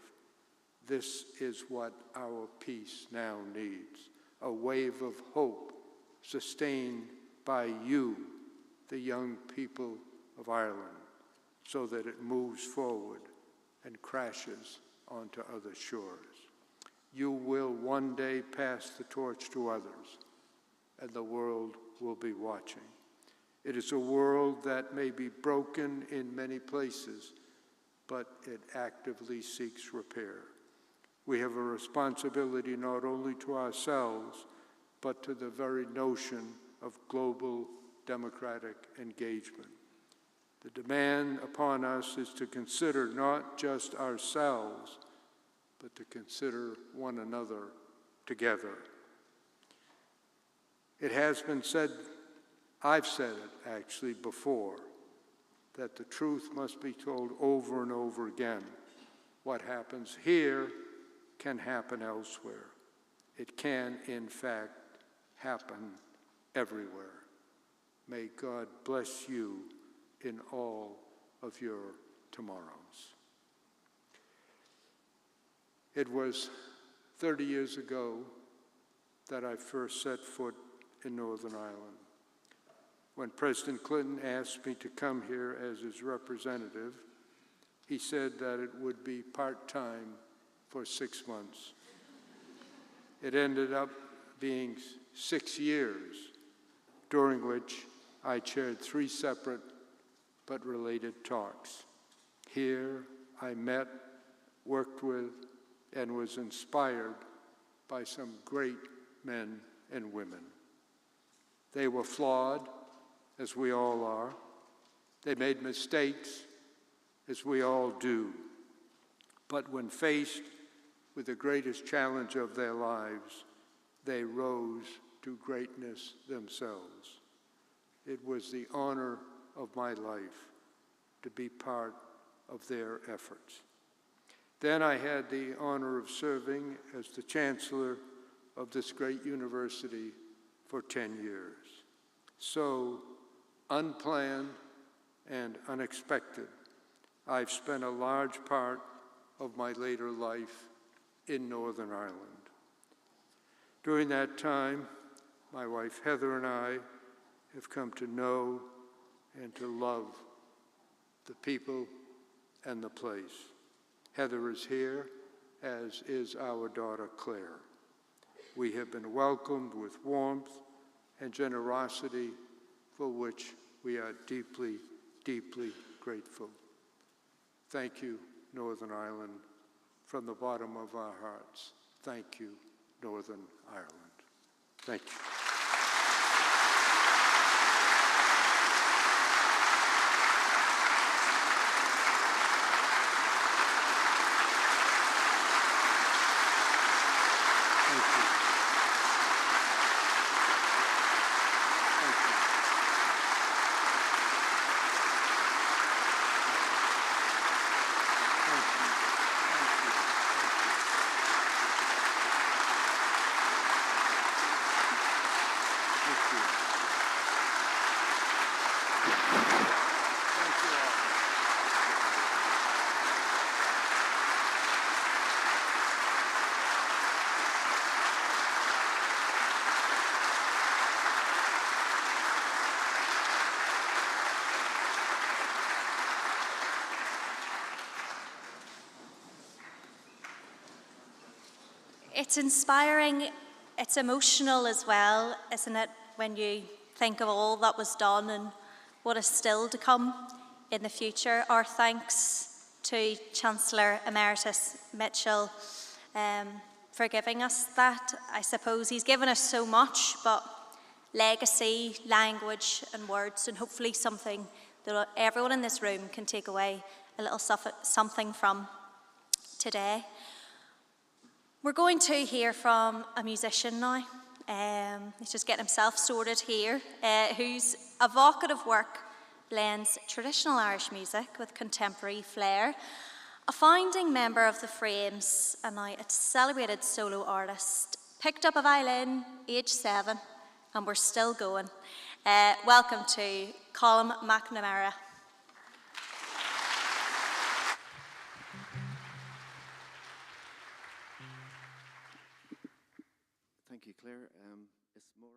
This is what our peace now needs, a wave of hope sustained by you, the young people of Ireland, so that it moves forward and crashes onto other shores. You will one day pass the torch to others, and the world will be watching. It is a world that may be broken in many places, but it actively seeks repair. We have a responsibility not only to ourselves, but to the very notion of global democratic engagement. The demand upon us is to consider not just ourselves, but to consider one another together. It has been said, I've said it actually before, that the truth must be told over and over again. What happens here can happen elsewhere. It can, in fact, happen everywhere. May God bless you in all of your tomorrows. It was 30 years ago that I first set foot in Northern Ireland. When President Clinton asked me to come here as his representative, he said that it would be part-time for 6 months. It ended up being 6 years, during which I chaired 3 separate but related talks. Here I met, worked with, and was inspired by some great men and women. They were flawed, as we all are. They made mistakes, as we all do. But when faced with the greatest challenge of their lives, they rose to greatness themselves. It was the honor of my life to be part of their efforts. Then I had the honor of serving as the chancellor of this great university for 10 years. So, unplanned and unexpected, I've spent a large part of my later life in Northern Ireland. During that time, my wife Heather and I have come to know and to love the people and the place. Heather is here, as is our daughter Claire. We have been welcomed with warmth and generosity, for which we are deeply, deeply grateful. Thank you, Northern Ireland, from the bottom of our hearts. Thank you, Northern Ireland. Thank you. It's inspiring, it's emotional as well, isn't it, when you think of all that was done and what is still to come in the future. Our thanks to Chancellor Emeritus Mitchell for giving us that. I suppose he's given us so much, but legacy, language and words, and hopefully something that everyone in this room can take away a little something from today. We're going to hear from a musician now. He's just getting himself sorted here, whose evocative work blends traditional Irish music with contemporary flair. A founding member of the Frames and now a celebrated solo artist, picked up a violin, age 7, and we're still going. Welcome to Colm McNamara. Thank you, Claire. It's more...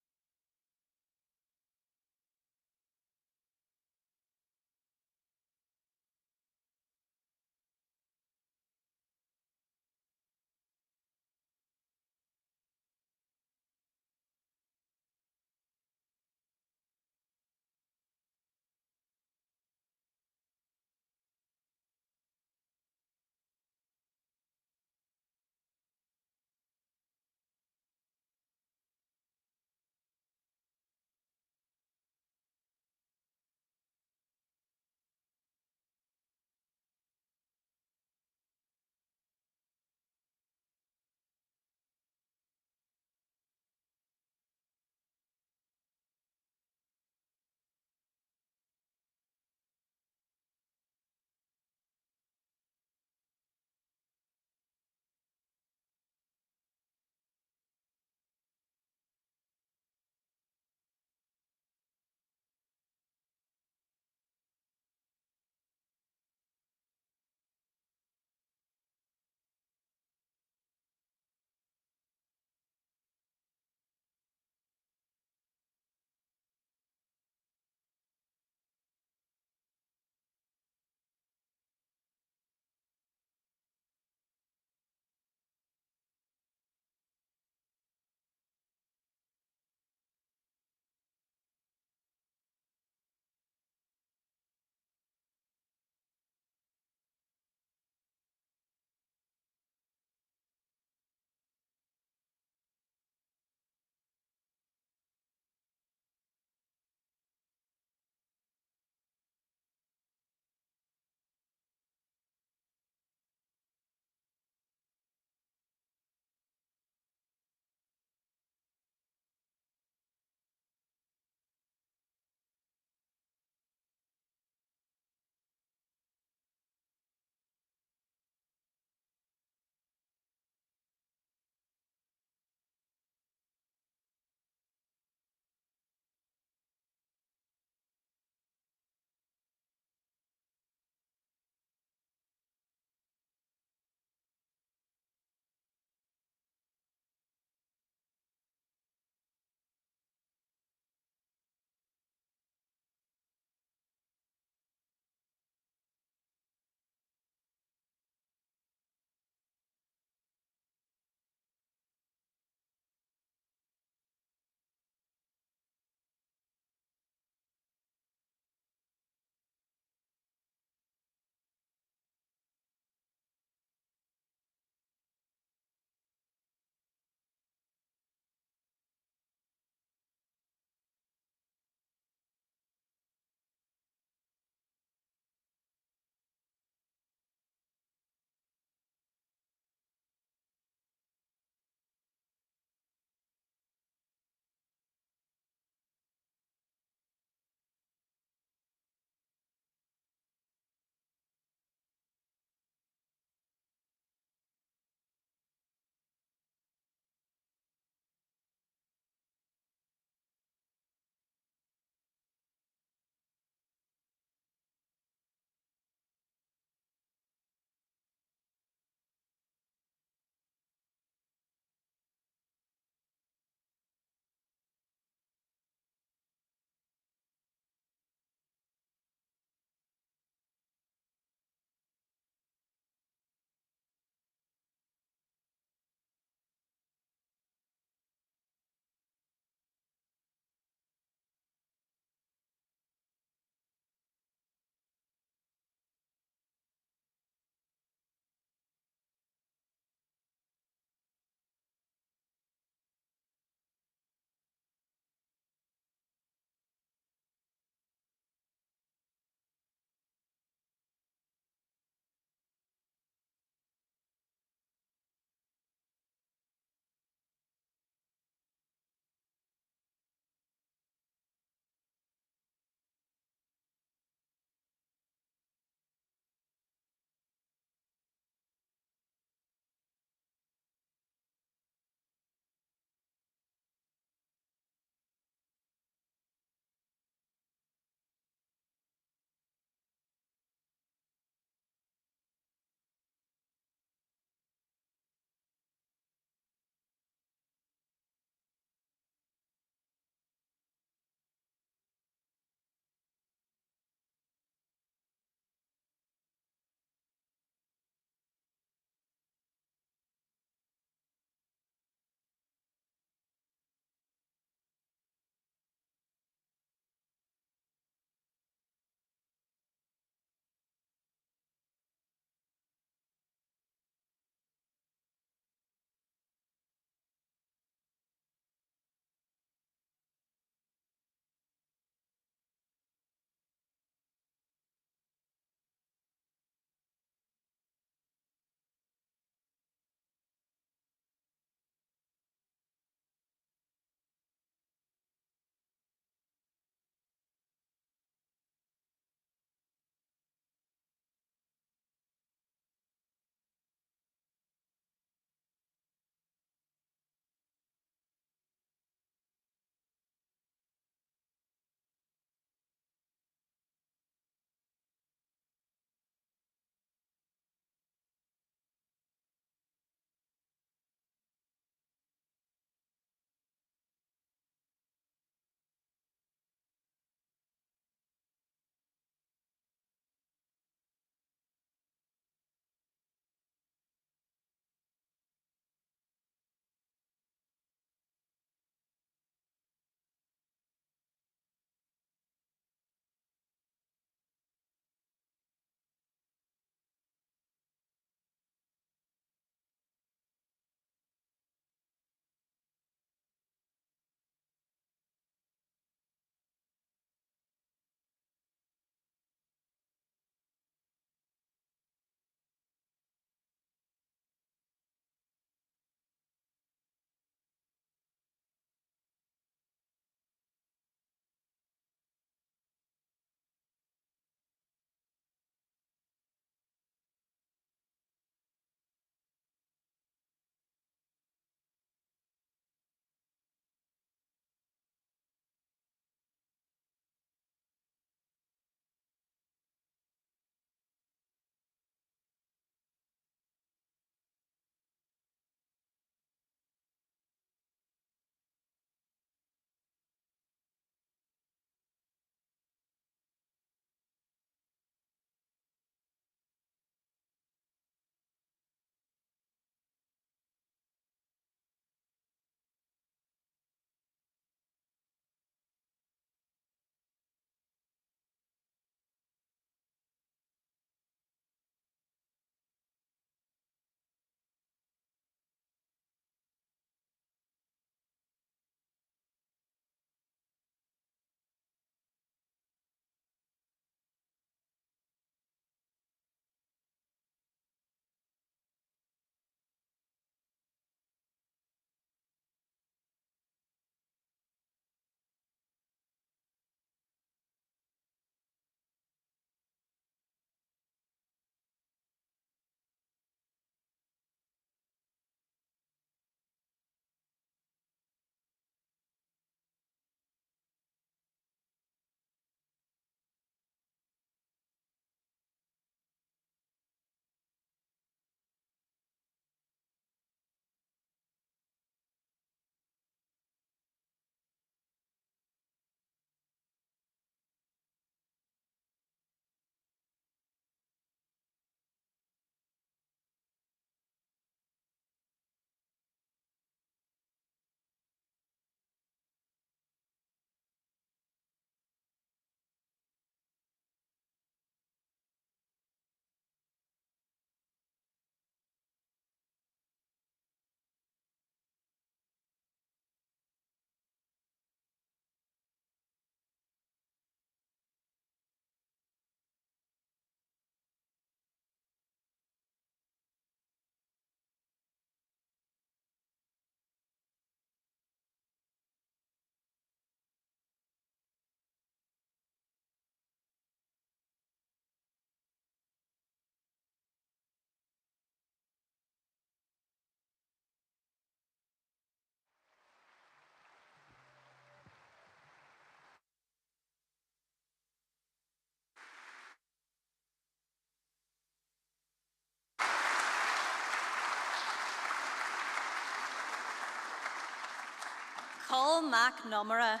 Call McNamara.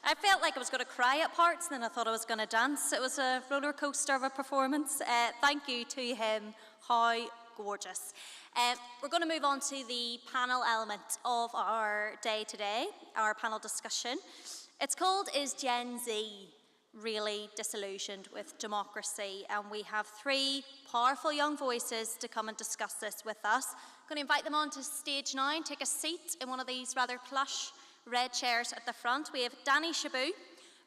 I felt like I was going to cry at parts, and then I thought I was going to dance. It was a roller coaster of a performance. Thank you to him. How gorgeous. We're going to move on to the panel element of our day today, our panel discussion. It's called Is Gen Z Really Disillusioned with Democracy? And we have three powerful young voices to come and discuss this with us. I'm going to invite them onto stage now and take a seat in one of these rather plush red chairs at the front. We have Danny Shabu,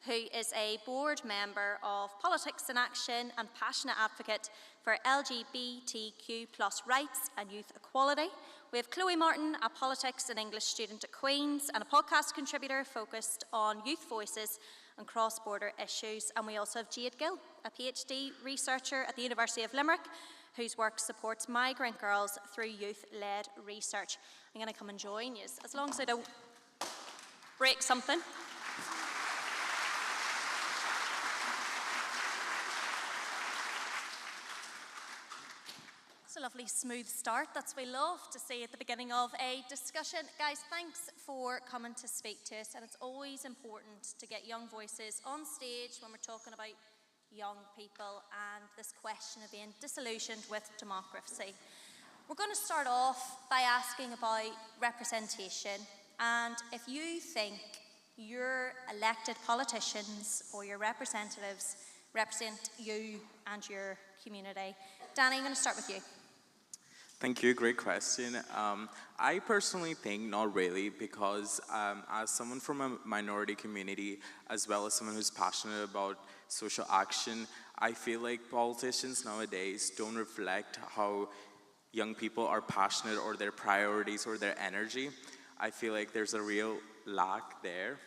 who is a board member of Politics in Action and passionate advocate for LGBTQ+ rights and youth equality. We have Chloe Martin, a politics and English student at Queen's and a podcast contributor focused on youth voices and cross-border issues. And we also have Jade Gill, a PhD researcher at the University of Limerick, whose work supports migrant girls through youth-led research. I'm going to come and join you, as long as I don't break something. It's a lovely smooth start. That's what we love to see at the beginning of a discussion. Guys, thanks for coming to speak to us, and it's always important to get young voices on stage when we're talking about young people and this question of being disillusioned with democracy. We're going to start off by asking about representation, and if you think your elected politicians or your representatives represent you and your community. Danny, I'm going to start with you. Thank you, great question. I personally think not really, because as someone from a minority community, as well as someone who's passionate about social action, I feel like politicians nowadays don't reflect how young people are passionate or their priorities or their energy. I feel like there's a real lack there.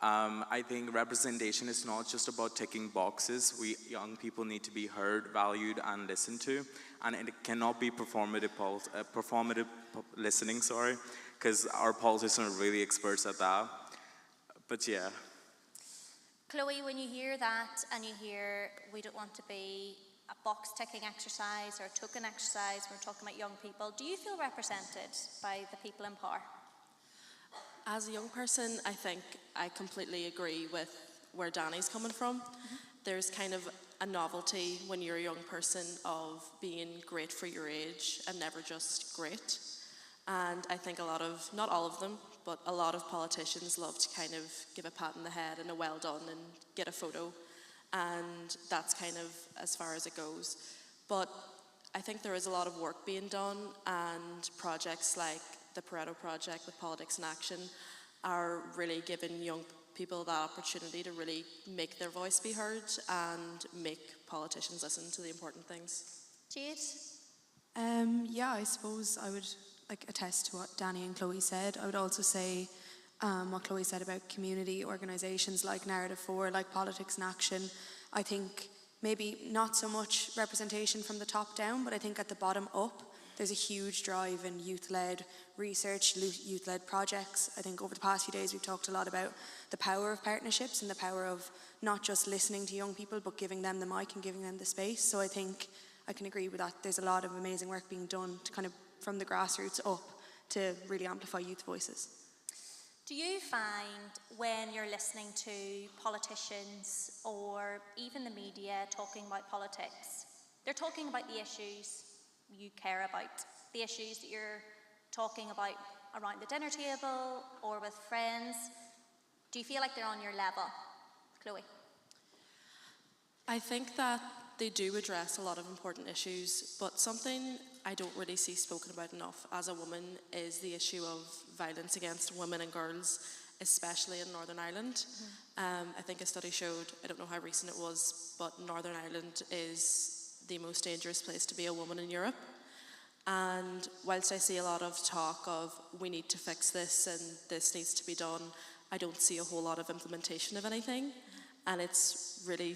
I think representation is not just about ticking boxes. We young people need to be heard, valued, and listened to, and it cannot be performative listening, because our politicians are really experts at that. But yeah. Chloe, when you hear that and you hear we don't want to be a box-ticking exercise or a token exercise, we're talking about young people, do you feel represented by the people in power? As a young person, I think I completely agree with where Danny's coming from. Mm-hmm. There's kind of a novelty when you're a young person of being great for your age and never just great. And I think not all of them, but a lot of politicians love to kind of give a pat on the head and a well done and get a photo. And that's kind of as far as it goes. But I think there is a lot of work being done, and projects like the Pareto Project with Politics in Action are really giving young people that opportunity to really make their voice be heard and make politicians listen to the important things. Jade? Yeah, I suppose I would attest to what Danny and Chloe said. I would also say what Chloe said about community organisations like Narrative 4, like Politics in Action. I think maybe not so much representation from the top down, but I think at the bottom up, there's a huge drive in youth-led research, youth-led projects. I think over the past few days we've talked a lot about the power of partnerships and the power of not just listening to young people, but giving them the mic and giving them the space. So I think I can agree with that. There's a lot of amazing work being done to kind of from the grassroots up to really amplify youth voices. Do you find when you're listening to politicians or even the media talking about politics, they're talking about the issues you care about, the issues that you're talking about around the dinner table or with friends? Do you feel like they're on your level? Chloe? I think that they do address a lot of important issues, but something I don't really see spoken about enough as a woman is the issue of violence against women and girls, especially in Northern Ireland. Mm-hmm. I think a study showed, I don't know how recent it was, but Northern Ireland is the most dangerous place to be a woman in Europe. And whilst I see a lot of talk of we need to fix this and this needs to be done, I don't see a whole lot of implementation of anything. And it's really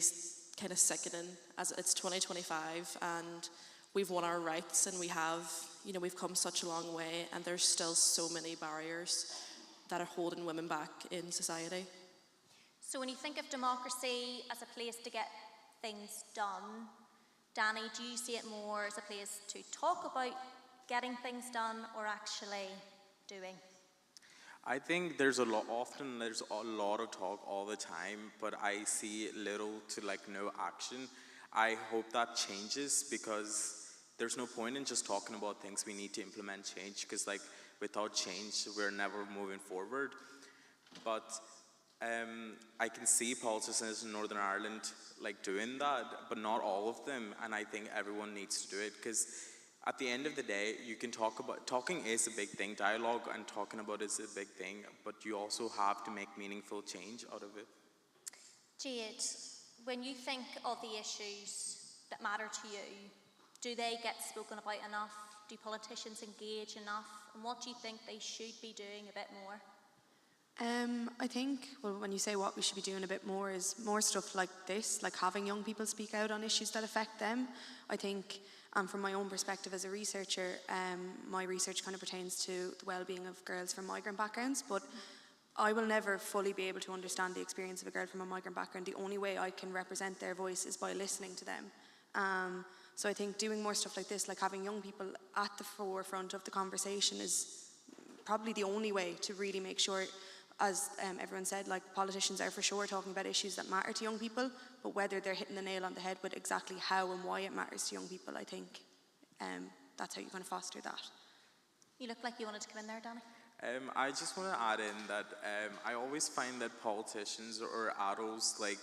kind of sickening as it's 2025 and we've won our rights and we've come such a long way, and there's still so many barriers that are holding women back in society. So when you think of democracy as a place to get things done, Danny, do you see it more as a place to talk about getting things done or actually doing? I think often there's a lot of talk all the time, but I see little to like no action. I hope that changes, because there's no point in just talking about things. We need to implement change, because like without change, we're never moving forward. But I can see politicians in Northern Ireland like doing that, but not all of them. And I think everyone needs to do it, because at the end of the day, you can talking is a big thing. Dialogue and talking about is a big thing, but you also have to make meaningful change out of it. Jade, when you think of the issues that matter to you, do they get spoken about enough? Do politicians engage enough? And what do you think they should be doing a bit more? I think, well, when you say what we should be doing a bit more, is more stuff like this, like having young people speak out on issues that affect them. I think, from my own perspective as a researcher, my research kind of pertains to the well-being of girls from migrant backgrounds, but I will never fully be able to understand the experience of a girl from a migrant background. The only way I can represent their voice is by listening to them. So I think doing more stuff like this, like having young people at the forefront of the conversation, is probably the only way to really make sure, as everyone said, like politicians are for sure talking about issues that matter to young people, but whether they're hitting the nail on the head with exactly how and why it matters to young people, I think that's how you kind of foster that. You look like you wanted to come in there, Danny. I just want to add in that I always find that politicians or adults, like,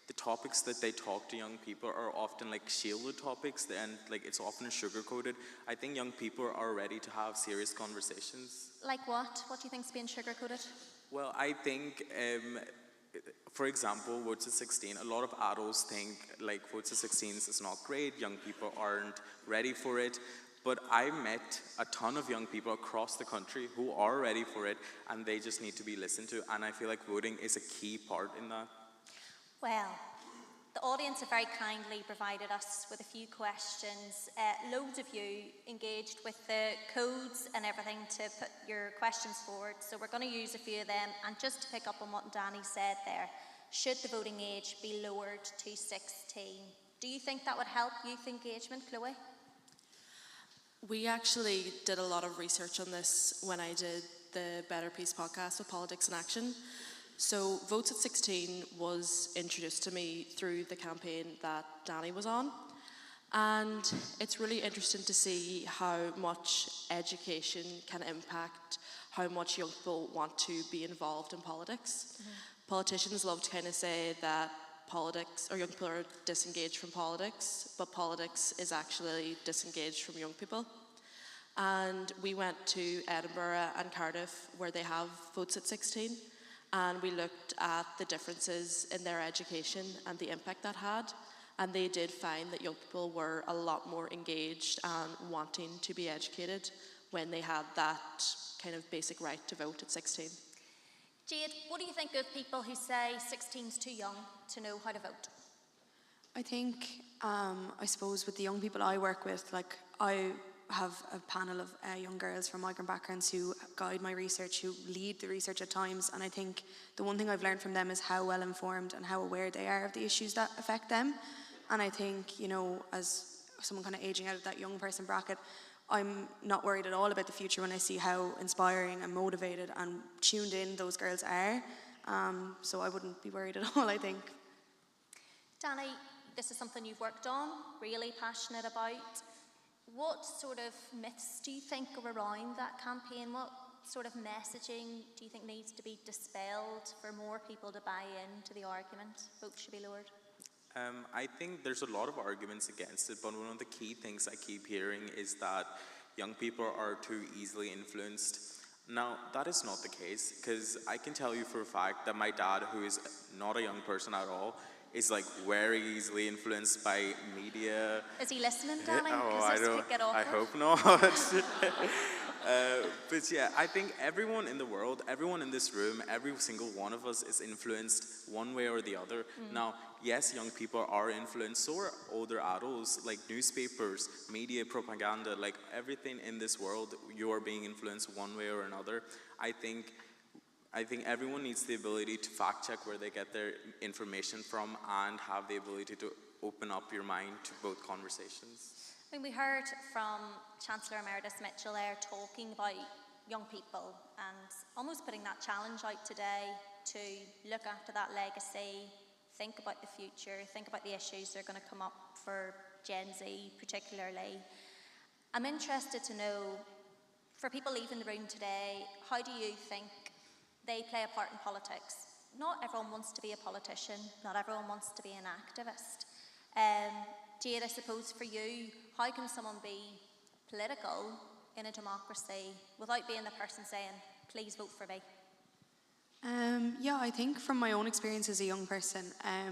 the topics that they talk to young people are often like shielded topics, and like it's often sugar-coated. I think young people are ready to have serious conversations. Like what? What do you think's being sugar-coated? Well, I think, for example, Votes at 16, a lot of adults think like Votes at 16 is not great, young people aren't ready for it. But I met a ton of young people across the country who are ready for it, and they just need to be listened to. And I feel like voting is a key part in that. Well, the audience have very kindly provided us with a few questions. Loads of you engaged with the codes and everything to put your questions forward. So we're going to use a few of them. And just to pick up on what Danny said there, should the voting age be lowered to 16? Do you think that would help youth engagement, Chloe? We actually did a lot of research on this when I did the Better Peace podcast with Politics in Action. So Votes at 16 was introduced to me through the campaign that Danny was on. And it's really interesting to see how much education can impact how much young people want to be involved in politics. Mm-hmm. Politicians love to kind of say that politics, or young people are disengaged from politics, but politics is actually disengaged from young people. And we went to Edinburgh and Cardiff, where they have Votes at 16. And we looked at the differences in their education and the impact that had. And they did find that young people were a lot more engaged and wanting to be educated when they had that kind of basic right to vote at 16. Jade, what do you think of people who say 16's too young to know how to vote? I think, I suppose with the young people I work with, like I have a panel of young girls from migrant backgrounds who guide my research, who lead the research at times, and I think the one thing I've learned from them is how well informed and how aware they are of the issues that affect them. And I think, you know, as someone kind of aging out of that young person bracket, I'm not worried at all about the future when I see how inspiring and motivated and tuned in those girls are. So I wouldn't be worried at all, I think. Danny, this is something you've worked on, really passionate about. What sort of myths do you think are around that campaign? What sort of messaging do you think needs to be dispelled for more people to buy into the argument votes should be lowered? I think there's a lot of arguments against it, but one of the key things I keep hearing is that young people are too easily influenced. Now, that is not the case, because I can tell you for a fact that my dad, who is not a young person at all, is like very easily influenced by media. Is he listening, Danny? I hope not. But yeah, I think everyone in the world, everyone in this room, every single one of us is influenced one way or the other. Now, yes, young people are influenced, so are older adults, like newspapers, media, propaganda, like everything in this world, you are being influenced one way or another. I think everyone needs the ability to fact check where they get their information from and have the ability to open up your mind to both conversations. I mean, we heard from Chancellor Emeritus Mitchell there talking about young people and almost putting that challenge out today to look after that legacy, think about the future, think about the issues that are going to come up for Gen Z particularly. I'm interested to know, for people leaving the room today, how do you think they play a part in politics? Not everyone wants to be a politician, not everyone wants to be an activist. Jade, I suppose for you, how can someone be political in a democracy without being the person saying, please vote for me? Yeah, I think from my own experience as a young person,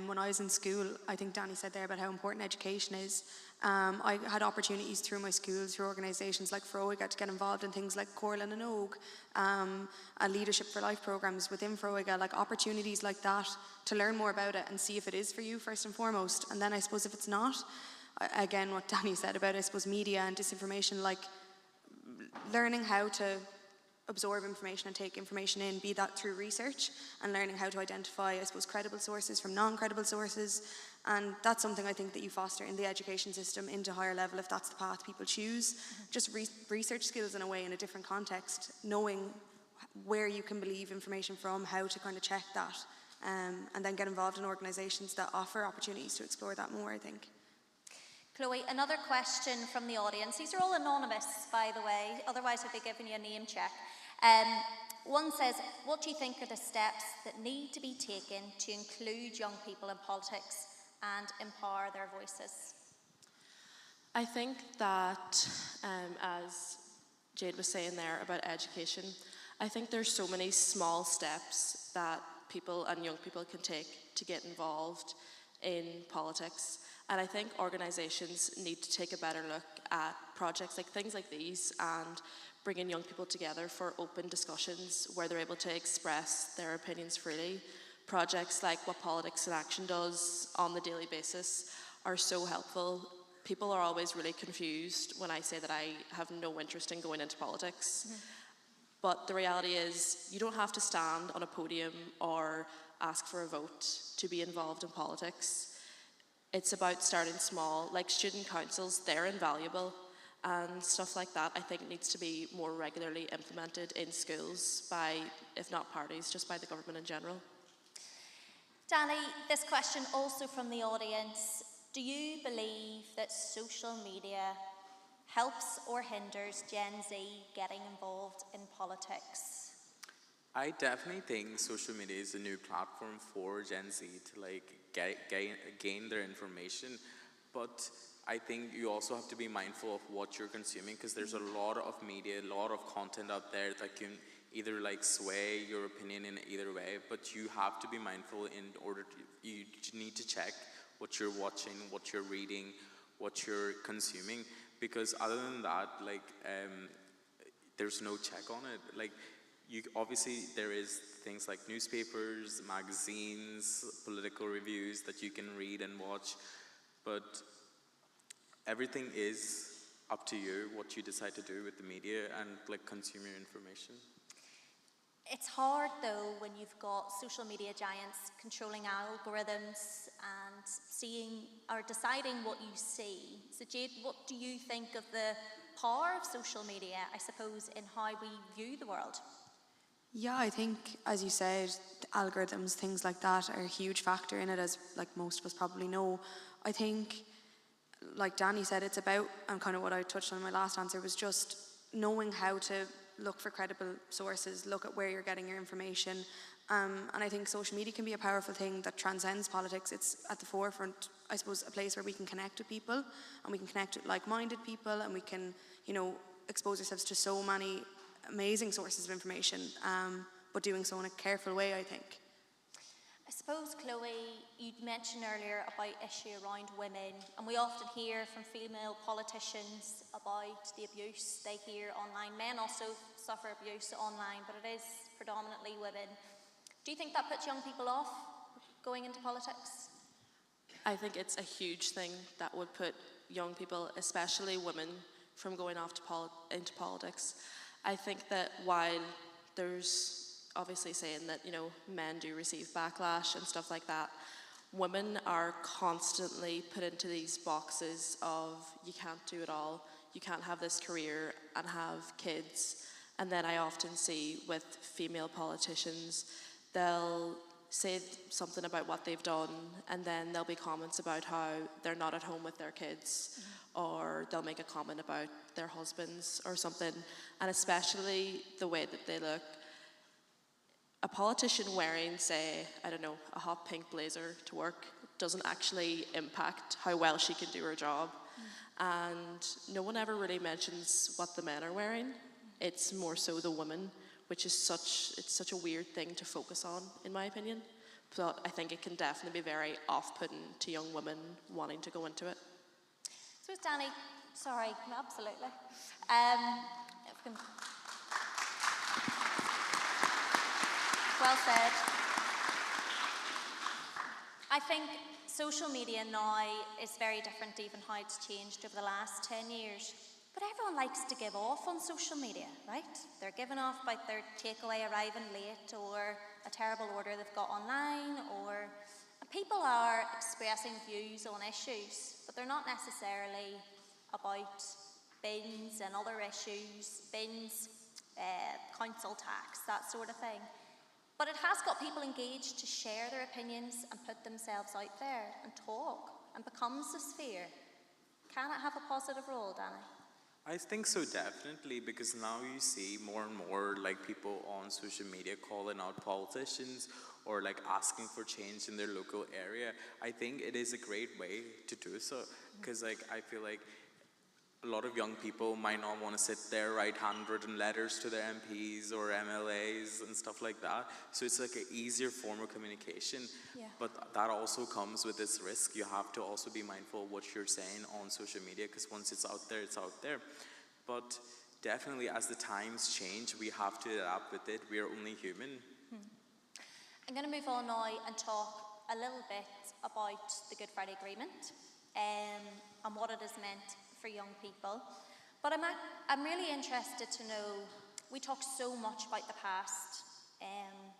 when I was in school, I think Danny said there about how important education is. I had opportunities through my school, through organisations like Froiga, to get involved in things like Corlin and Oak, and Leadership for Life programmes within Froiga, like opportunities like that to learn more about it and see if it is for you first and foremost. And then I suppose if it's not, again, what Danny said about, I suppose, media and disinformation, like learning how to absorb information and take information in, be that through research, and learning how to identify, I suppose, credible sources from non-credible sources. And that's something I think that you foster in the education system into higher level if that's the path people choose. Just research skills in a way, in a different context, knowing where you can believe information from, how to kind of check that, and then get involved in organisations that offer opportunities to explore that more, I think. Chloe, another question from the audience. These are all anonymous, by the way, otherwise I'd be giving you a name check. One says, what do you think are the steps that need to be taken to include young people in politics and empower their voices? I think that, as Jade was saying there about education, I think there's so many small steps that people and young people can take to get involved in politics. And I think organisations need to take a better look at projects like things like these and bringing young people together for open discussions where they're able to express their opinions freely. Projects like what Politics in Action does on the daily basis are so helpful. People are always really confused when I say that I have no interest in going into politics. Mm-hmm. But the reality is you don't have to stand on a podium or ask for a vote to be involved in politics. It's about starting small, like student councils, they're invaluable, and stuff like that I think needs to be more regularly implemented in schools by, if not parties, just by the government in general. Danny, this question also from the audience. Do you believe that social media helps or hinders Gen Z getting involved in politics? I definitely think social media is a new platform for Gen Z to gain their information, but I think you also have to be mindful of what you're consuming, because there's a lot of media, a lot of content out there that can either sway your opinion in either way, but you have to be mindful in order to, you need to check what you're watching, what you're reading, what you're consuming, because other than that, there's no check on it. Obviously there is things like newspapers, magazines, political reviews that you can read and watch, but everything is up to you, what you decide to do with the media and consume your information. It's hard though when you've got social media giants controlling algorithms and seeing or deciding what you see. So Jade, what do you think of the power of social media, I suppose, in how we view the world? Yeah, I think, as you said, algorithms, things like that are a huge factor in it, as most of us probably know. I think, like Danny said, it's about, and kind of what I touched on in my last answer, was just knowing how to look for credible sources, look at where you're getting your information. And I think social media can be a powerful thing that transcends politics. It's at the forefront, I suppose, a place where we can connect with people, and we can connect with like-minded people, and we can, expose ourselves to so many amazing sources of information, but doing so in a careful way, I think. I suppose, Chloe, you mentioned earlier about issue around women, and we often hear from female politicians about the abuse they hear online. Men also suffer abuse online, but it is predominantly women. Do you think that puts young people off going into politics? I think it's a huge thing that would put young people, especially women, from going off into politics. I think that while there's obviously saying that, men do receive backlash and stuff like that, women are constantly put into these boxes of, you can't do it all, you can't have this career and have kids, And then I often see with female politicians, they'll say something about what they've done, and then there'll be comments about how they're not at home with their kids, or they'll make a comment about their husbands or something, and especially the way that they look. A politician wearing, say, I don't know, a hot pink blazer to work doesn't actually impact how well she can do her job. And no one ever really mentions what the men are wearing. It's more so the women, which is such a weird thing to focus on, in my opinion. But I think it can definitely be very off-putting to young women wanting to go into it. So Danny, sorry, absolutely. If we can... Well said. I think social media now is very different to even how it's changed over the last 10 years. But everyone likes to give off on social media, right? They're giving off about their takeaway arriving late, or a terrible order they've got online, or people are expressing views on issues, but they're not necessarily about bins and other issues, bins, council tax, that sort of thing. But it has got people engaged to share their opinions and put themselves out there and talk, and becomes a sphere. Can it have a positive role, Danny? I think so, definitely, because now you see more and more like people on social media calling out politicians or like asking for change in their local area. I think it is a great way to do so, because like I feel like a lot of young people might not want to sit there, write handwritten letters to their MPs or MLAs and stuff like that. So it's like an easier form of communication. Yeah. But that also comes with its risk. You have to also be mindful of what you're saying on social media, because once it's out there, it's out there. But definitely as the times change, we have to adapt with it. We are only human. I'm going to move on now and talk a little bit about the Good Friday Agreement and what it has meant for young people. But I'm really interested to know, we talk so much about the past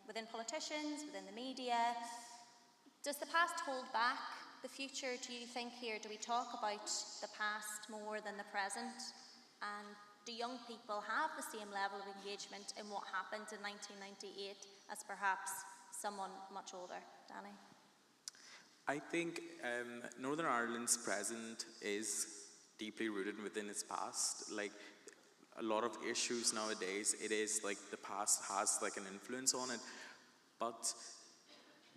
within politicians, within the media. Does the past hold back the future, do you think here? Do we talk about the past more than the present? And do young people have the same level of engagement in what happened in 1998 as perhaps someone much older? Danny? I think Northern Ireland's present is deeply rooted within its past. Like a lot of issues nowadays, it is like the past has like an influence on it. But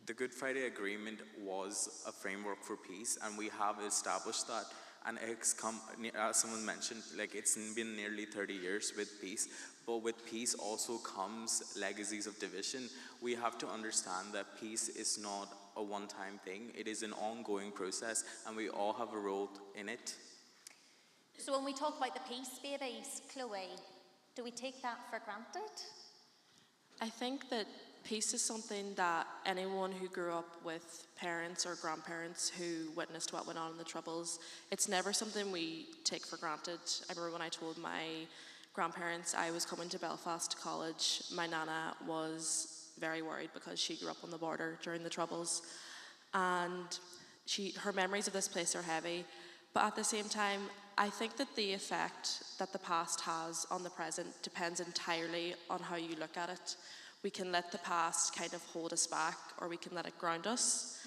the Good Friday Agreement was a framework for peace, and we have established that. And it's come, as someone mentioned, like it's been nearly 30 years with peace. But with peace also comes legacies of division. We have to understand that peace is not a one-time thing. It is an ongoing process, and we all have a role in it. So when we talk about the peace babies, Chloe, do we take that for granted? I think that peace is something that anyone who grew up with parents or grandparents who witnessed what went on in the Troubles, it's never something we take for granted. I remember when I told my grandparents I was coming to Belfast to college, my nana was very worried because she grew up on the border during the Troubles. And her memories of this place are heavy. But at the same time, I think that the effect that the past has on the present depends entirely on how you look at it. We can let the past kind of hold us back, or we can let it ground us.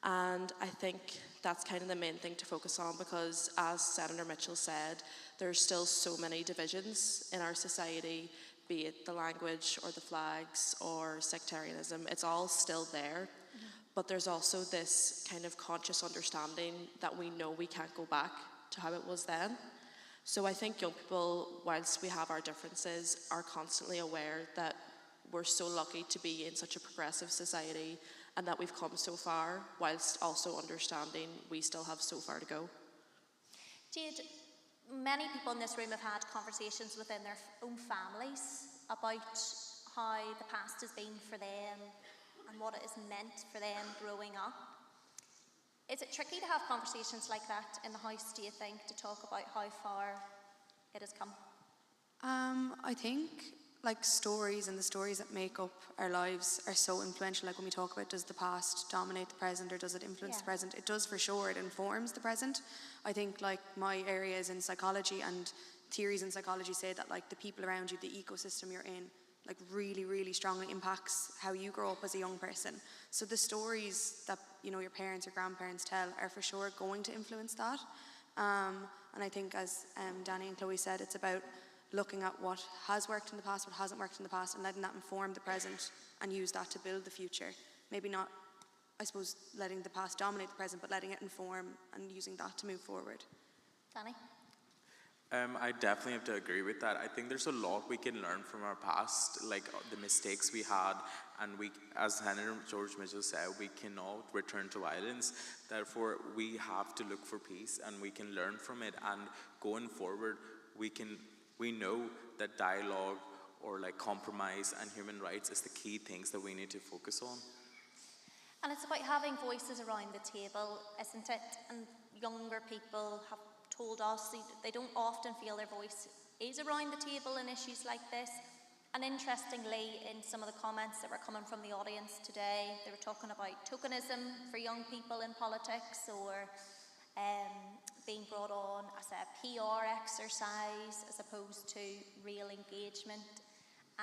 And I think that's kind of the main thing to focus on, because as Senator Mitchell said, there's still so many divisions in our society, be it the language or the flags or sectarianism. It's all still there. But there's also this kind of conscious understanding that we know we can't go back to how it was then. So I think young people, whilst we have our differences, are constantly aware that we're so lucky to be in such a progressive society and that we've come so far, whilst also understanding we still have so far to go. Jade, many people in this room have had conversations within their own families about how the past has been for them and what it has meant for them growing up. Is it tricky to have conversations like that in the house, do you think, to talk about how far it has come? I think like stories and the stories that make up our lives are so influential. Like when we talk about, does the past dominate the present or does it influence the present? It does for sure, it informs the present. I think like my area is in psychology, and theories in psychology say that like the people around you, the ecosystem you're in, like really, really strongly impacts how you grow up as a young person. So the stories that, you know, your parents or grandparents tell are for sure going to influence that. And I think, as Danny and Chloe said, it's about looking at what has worked in the past, what hasn't worked in the past, and letting that inform the present and use that to build the future. Maybe not, I suppose, letting the past dominate the present, but letting it inform and using that to move forward. Danny? I definitely have to agree with that. I think there's a lot we can learn from our past, like the mistakes we had, and we, as Senator George Mitchell said, we cannot return to violence. Therefore, we have to look for peace, and we can learn from it. And going forward, we know that dialogue or like compromise and human rights is the key things that we need to focus on. And it's about having voices around the table, isn't it? And younger people have told us they don't often feel their voice is around the table in issues like this. And interestingly, in some of the comments that were coming from the audience today, they were talking about tokenism for young people in politics, or being brought on as a PR exercise as opposed to real engagement.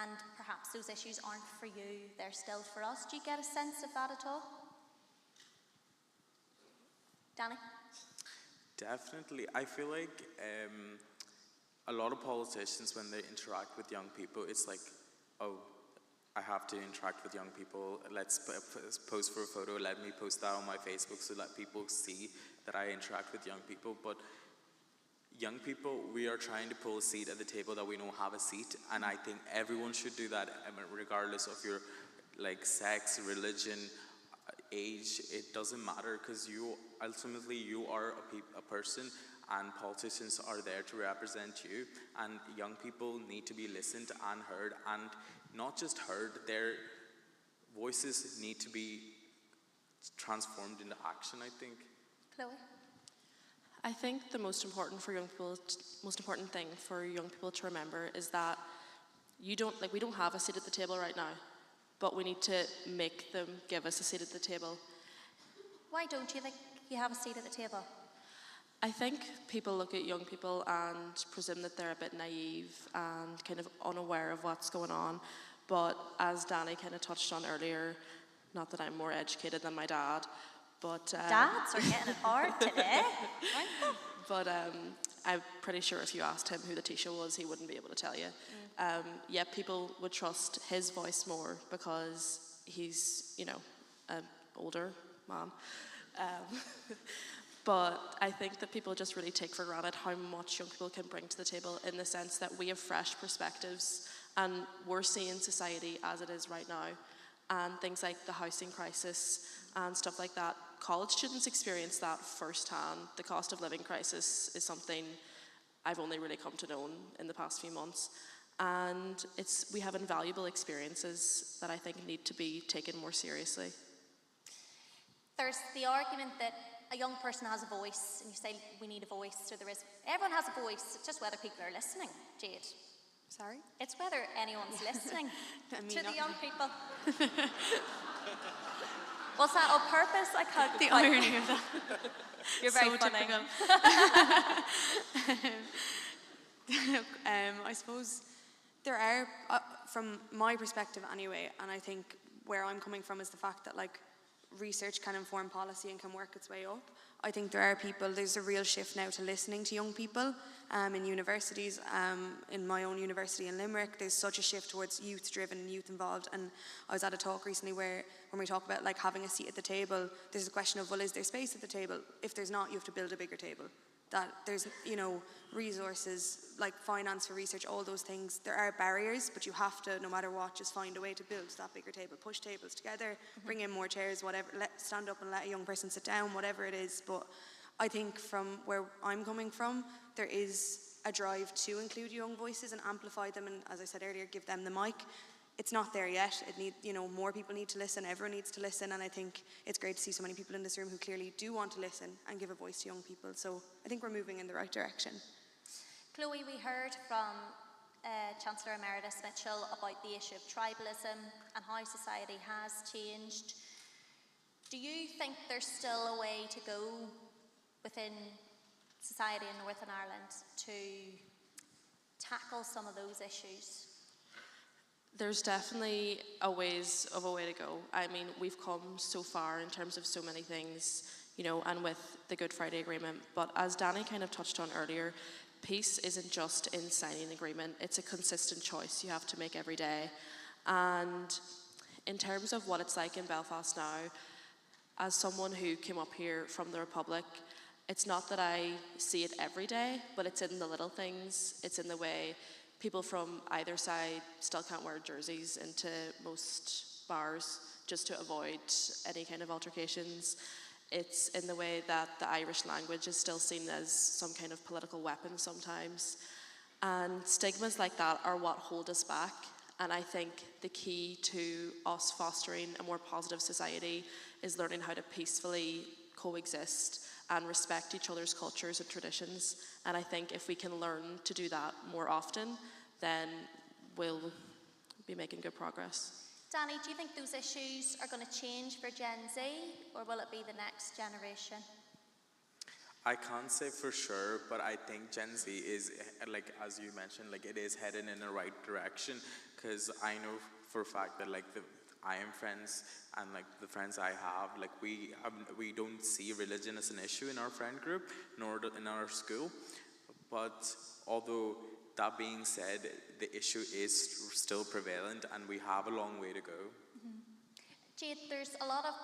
And perhaps those issues aren't for you, they're still for us. Do you get a sense of that at all? Danny? Definitely. I feel like a lot of politicians, when they interact with young people, it's like, oh, I have to interact with young people. Let's pose for a photo. Let me post that on my Facebook so that people see that I interact with young people. But young people, we are trying to pull a seat at the table that we don't have a seat. And I think everyone should do that, regardless of your like sex, religion, age. It doesn't matter, because ultimately you are a person, and politicians are there to represent you, and young people need to be listened and heard, and not just heard, their voices need to be transformed into action, I think. Chloe? I think the most important thing for young people to remember is that we don't have a seat at the table right now, but we need to make them give us a seat at the table. Why don't you think you have a seat at the table? I think people look at young people and presume that they're a bit naive and kind of unaware of what's going on. But as Danny kind of touched on earlier, not that I'm more educated than my dad, but... Dads are getting it hard today, aren't they? But I'm pretty sure if you asked him who the Taoiseach was, he wouldn't be able to tell you. Yeah, people would trust his voice more because he's, you know, an older man. But I think that people just really take for granted how much young people can bring to the table, in the sense that we have fresh perspectives and we're seeing society as it is right now. And things like the housing crisis and stuff like that, college students experience that firsthand. The cost of living crisis is something I've only really come to know in the past few months. And we have invaluable experiences that I think need to be taken more seriously. There's the argument that a young person has a voice, and you say we need a voice, so everyone has a voice, it's just whether people are listening, Jade. Sorry? It's whether anyone's listening to the young people. Was that on purpose? I can't the irony of that. You're very so funny. I suppose there are, from my perspective anyway, and I think where I'm coming from is the fact that like research can inform policy and can work its way up. I think there's a real shift now to listening to young people in universities. In my own university in Limerick, there's such a shift towards youth-driven and youth-involved. And I was at a talk recently where, when we talk about like having a seat at the table, there's a question of, well, is there space at the table? If there's not, you have to build a bigger table. That there's, you know, resources like finance for research, all those things. There are barriers, but you have to, no matter what, just find a way to build that bigger table. Push tables together, bring in more chairs, whatever. Stand up and let a young person sit down, whatever it is. But I think from where I'm coming from, there is a drive to include young voices and amplify them, and as I said earlier, give them the mic. It's not there yet. More people need to listen. Everyone needs to listen, and I think it's great to see so many people in this room who clearly do want to listen and give a voice to young people. So I think we're moving in the right direction. Chloe, we heard from Chancellor Emeritus Mitchell about the issue of tribalism and how society has changed. Do you think there's still a way to go within society in Northern Ireland to tackle some of those issues? There's definitely a way to go. I mean, we've come so far in terms of so many things, you know, and with the Good Friday Agreement. But as Danny kind of touched on earlier, peace isn't just in signing an agreement, it's a consistent choice you have to make every day. And in terms of what it's like in Belfast now, as someone who came up here from the Republic, it's not that I see it every day, but it's in the little things. It's in the way people from either side still can't wear jerseys into most bars just to avoid any kind of altercations. It's in the way that the Irish language is still seen as some kind of political weapon sometimes. And stigmas like that are what hold us back. And I think the key to us fostering a more positive society is learning how to peacefully coexist and respect each other's cultures and traditions. And I think if we can learn to do that more often, then we'll be making good progress. Danny, do you think those issues are going to change for Gen Z, or will it be the next generation? I can't say for sure, but I think Gen Z is, like, as you mentioned, like, it is headed in the right direction, because I know for a fact that, like, I am friends, and, like, the friends I have, like, we don't see religion as an issue in our friend group, nor in our school. But although that being said, the issue is still prevalent, and we have a long way to go. Mm-hmm. Jade, there's a lot of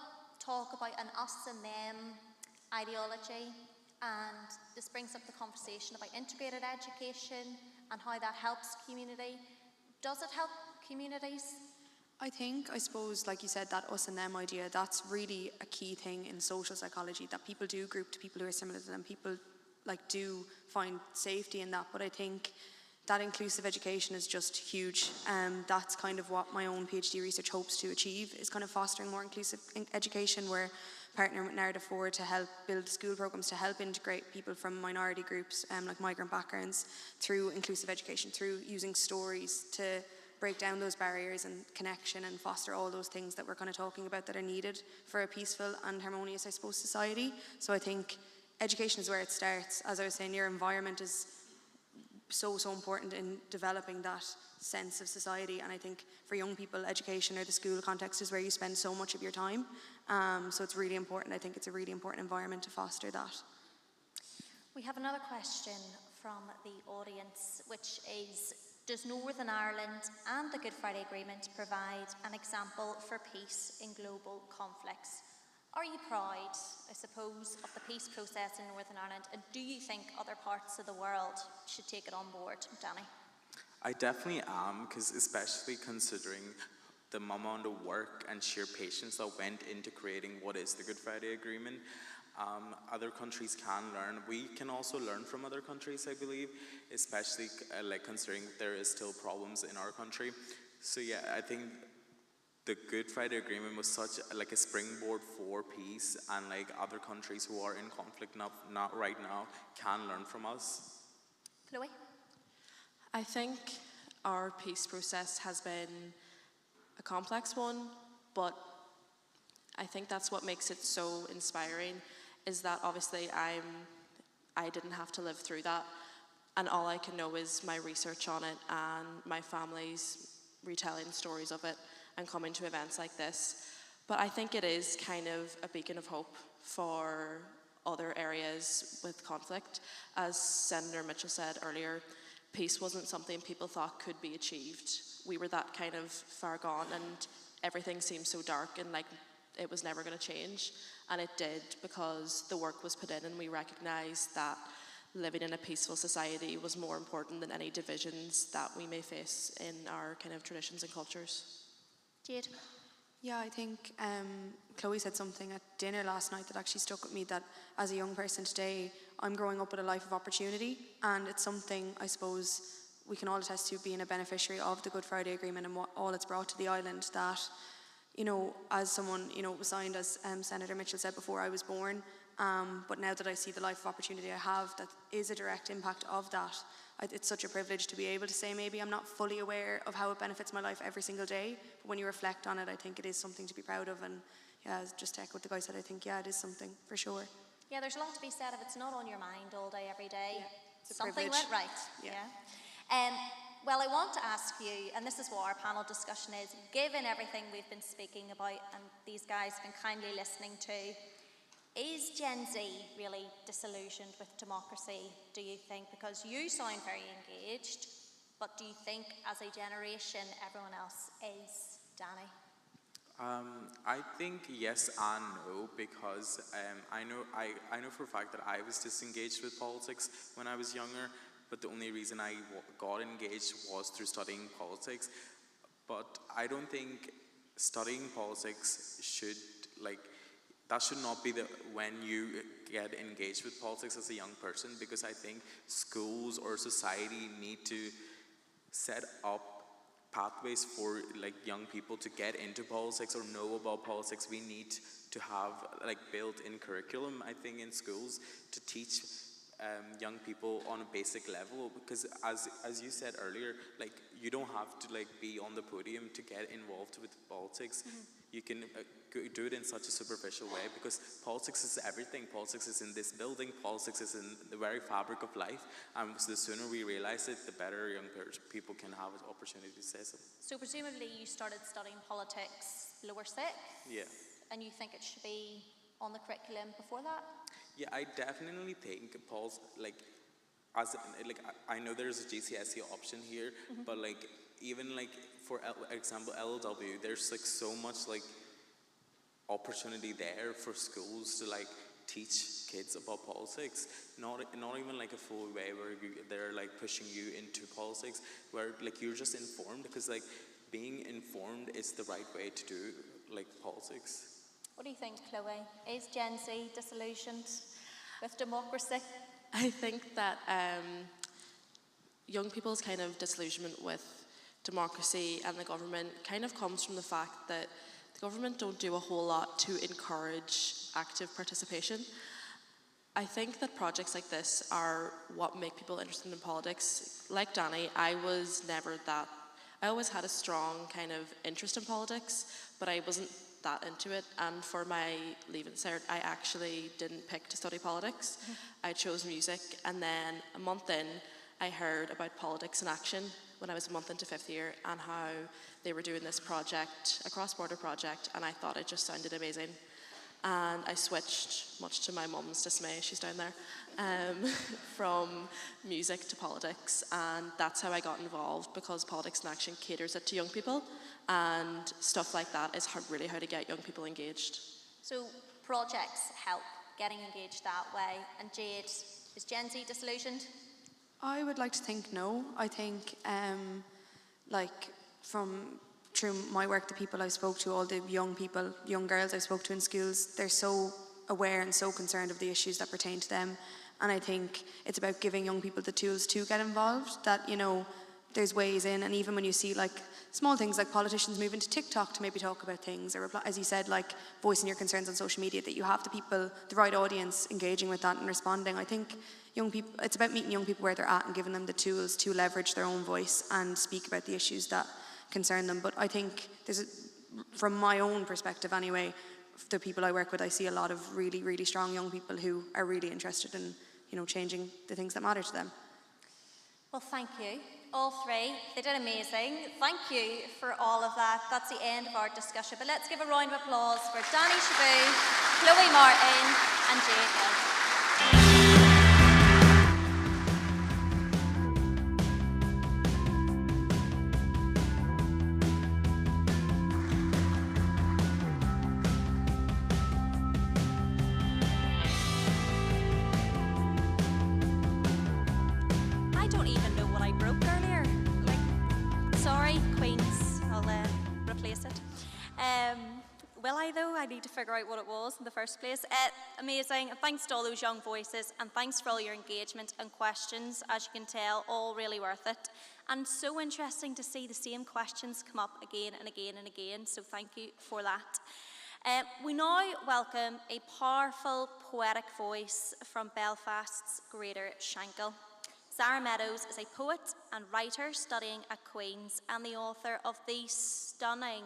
talk about an us and them ideology, and this brings up the conversation about integrated education and how that helps community. Does it help communities? I suppose, like you said, that us and them idea, that's really a key thing in social psychology, that people do group to people who are similar to them. People, like, do find safety in that, but I think that inclusive education is just huge. That's kind of what my own PhD research hopes to achieve, is kind of fostering more inclusive education. We're partnering with Narrative 4 to help build school programs to help integrate people from minority groups, like migrant backgrounds, through inclusive education, through using stories to break down those barriers and connection and foster all those things that we're kind of talking about that are needed for a peaceful and harmonious, I suppose, society. So I think education is where it starts. As I was saying, your environment is so important in developing that sense of society, and I think for young people, education or the school context is where you spend so much of your time. So it's really important. I think it's a really important environment to foster that. We have another question from the audience, which is, does Northern Ireland and the Good Friday Agreement provide an example for peace in global conflicts? Are you proud, I suppose, of the peace process in Northern Ireland, and do you think other parts of the world should take it on board? Danny? I definitely am, because especially considering the amount of work and sheer patience that went into creating what is the Good Friday Agreement, other countries can learn. We can also learn from other countries, I believe, especially like considering there is still problems in our country. So yeah, I think the Good Friday Agreement was such like a springboard for peace, and like other countries who are in conflict not right now can learn from us. Chloe? I think our peace process has been a complex one, but I think that's what makes it so inspiring, is that obviously I didn't have to live through that, and all I can know is my research on it and my family's retelling stories of it and coming to events like this. But I think it is kind of a beacon of hope for other areas with conflict. As Senator Mitchell said earlier, peace wasn't something people thought could be achieved. We were that kind of far gone, and everything seemed so dark and like it was never going to change. And it did, because the work was put in and we recognised that living in a peaceful society was more important than any divisions that we may face in our kind of traditions and cultures. Jade? Yeah, I think Chloe said something at dinner last night that actually stuck with me, that as a young person today, I'm growing up with a life of opportunity, and it's something I suppose we can all attest to, being a beneficiary of the Good Friday Agreement and what all it's brought to the island, that, you know, as someone, you know, it was signed, as Senator Mitchell said, before I was born, but now that I see the life of opportunity I have, that is a direct impact of that. It's such a privilege to be able to say maybe I'm not fully aware of how it benefits my life every single day, but when you reflect on it, I think it is something to be proud of. And yeah, just to echo what the guy said, I think, yeah, it is something for sure. Yeah, there's a lot to be said if it's not on your mind all day, every day. Yeah, something went right. Yeah. Well, I want to ask you, and this is what our panel discussion is, given everything we've been speaking about and these guys have been kindly listening to, is Gen Z really disillusioned with democracy, do you think? Because you sound very engaged, but do you think as a generation everyone else is? Danny? I think yes and no, because I know for a fact that I was disengaged with politics when I was younger, but the only reason I got engaged was through studying politics. But I don't think studying politics should, that should not be when you get engaged with politics as a young person, because I think schools or society need to set up pathways for young people to get into politics or know about politics. We need to have built-in curriculum, I think, in schools to teach young people on a basic level, because as you said earlier, you don't have to be on the podium to get involved with politics. You can do it in such a superficial way, because politics is everything. Politics is in this building, politics is in the very fabric of life, and so the sooner we realize it, the better young people can have an opportunity to say so. So presumably you started studying politics lower sixth? Yeah. And you think it should be on the curriculum before that? Yeah, I definitely think I know there's a GCSE option here, but even for example LLW, there's so much opportunity there for schools to teach kids about politics. Not even a full way where they're pushing you into politics, where you're just informed, because being informed is the right way to do politics. What do you think, Chloe? Is Gen Z disillusioned with democracy? I think that young people's kind of disillusionment with democracy and the government kind of comes from the fact that the government don't do a whole lot to encourage active participation. I think that projects like this are what make people interested in politics. Like Danny, I always had a strong kind of interest in politics, but I wasn't that into it, and for my Leaving Cert I actually didn't pick to study politics. I chose music, and then a month in I heard about Politics in Action when I was a month into 5th year, and how they were doing this project, a cross-border project, and I thought it just sounded amazing. And I switched, much to my mum's dismay, she's down there, from music to politics, and that's how I got involved, because Politics in Action caters it to young people, and stuff like that is really how to get young people engaged. So projects help getting engaged that way. And Jade, is Gen Z disillusioned? I would like to think no. I think through my work, the people I spoke to, all the young people, young girls I spoke to in schools, they're so aware and so concerned of the issues that pertain to them. And I think it's about giving young people the tools to get involved, that, there's ways in, and even when you see small things like politicians move into TikTok to maybe talk about things, or as you said, voicing your concerns on social media, that you have the people, the right audience engaging with that and responding. I think young people, it's about meeting young people where they're at and giving them the tools to leverage their own voice and speak about the issues that concern them. But I think from my own perspective anyway, the people I work with, I see a lot of really, really strong young people who are really interested in, changing the things that matter to them. Well, thank you, all three. They did amazing. Thank you for all of that. That's the end of our discussion. But let's give a round of applause for Danny Shaboo, Chloe Martin, and Jade Hill. I need to figure out what it was in the first place. Amazing, and thanks to all those young voices, and thanks for all your engagement and questions. As you can tell, all really worth it, and so interesting to see the same questions come up again and again and again, so thank you for that. We now welcome a powerful, poetic voice from Belfast's Greater Shankill. Zara Meadows is a poet and writer studying at Queen's, and the author of the stunning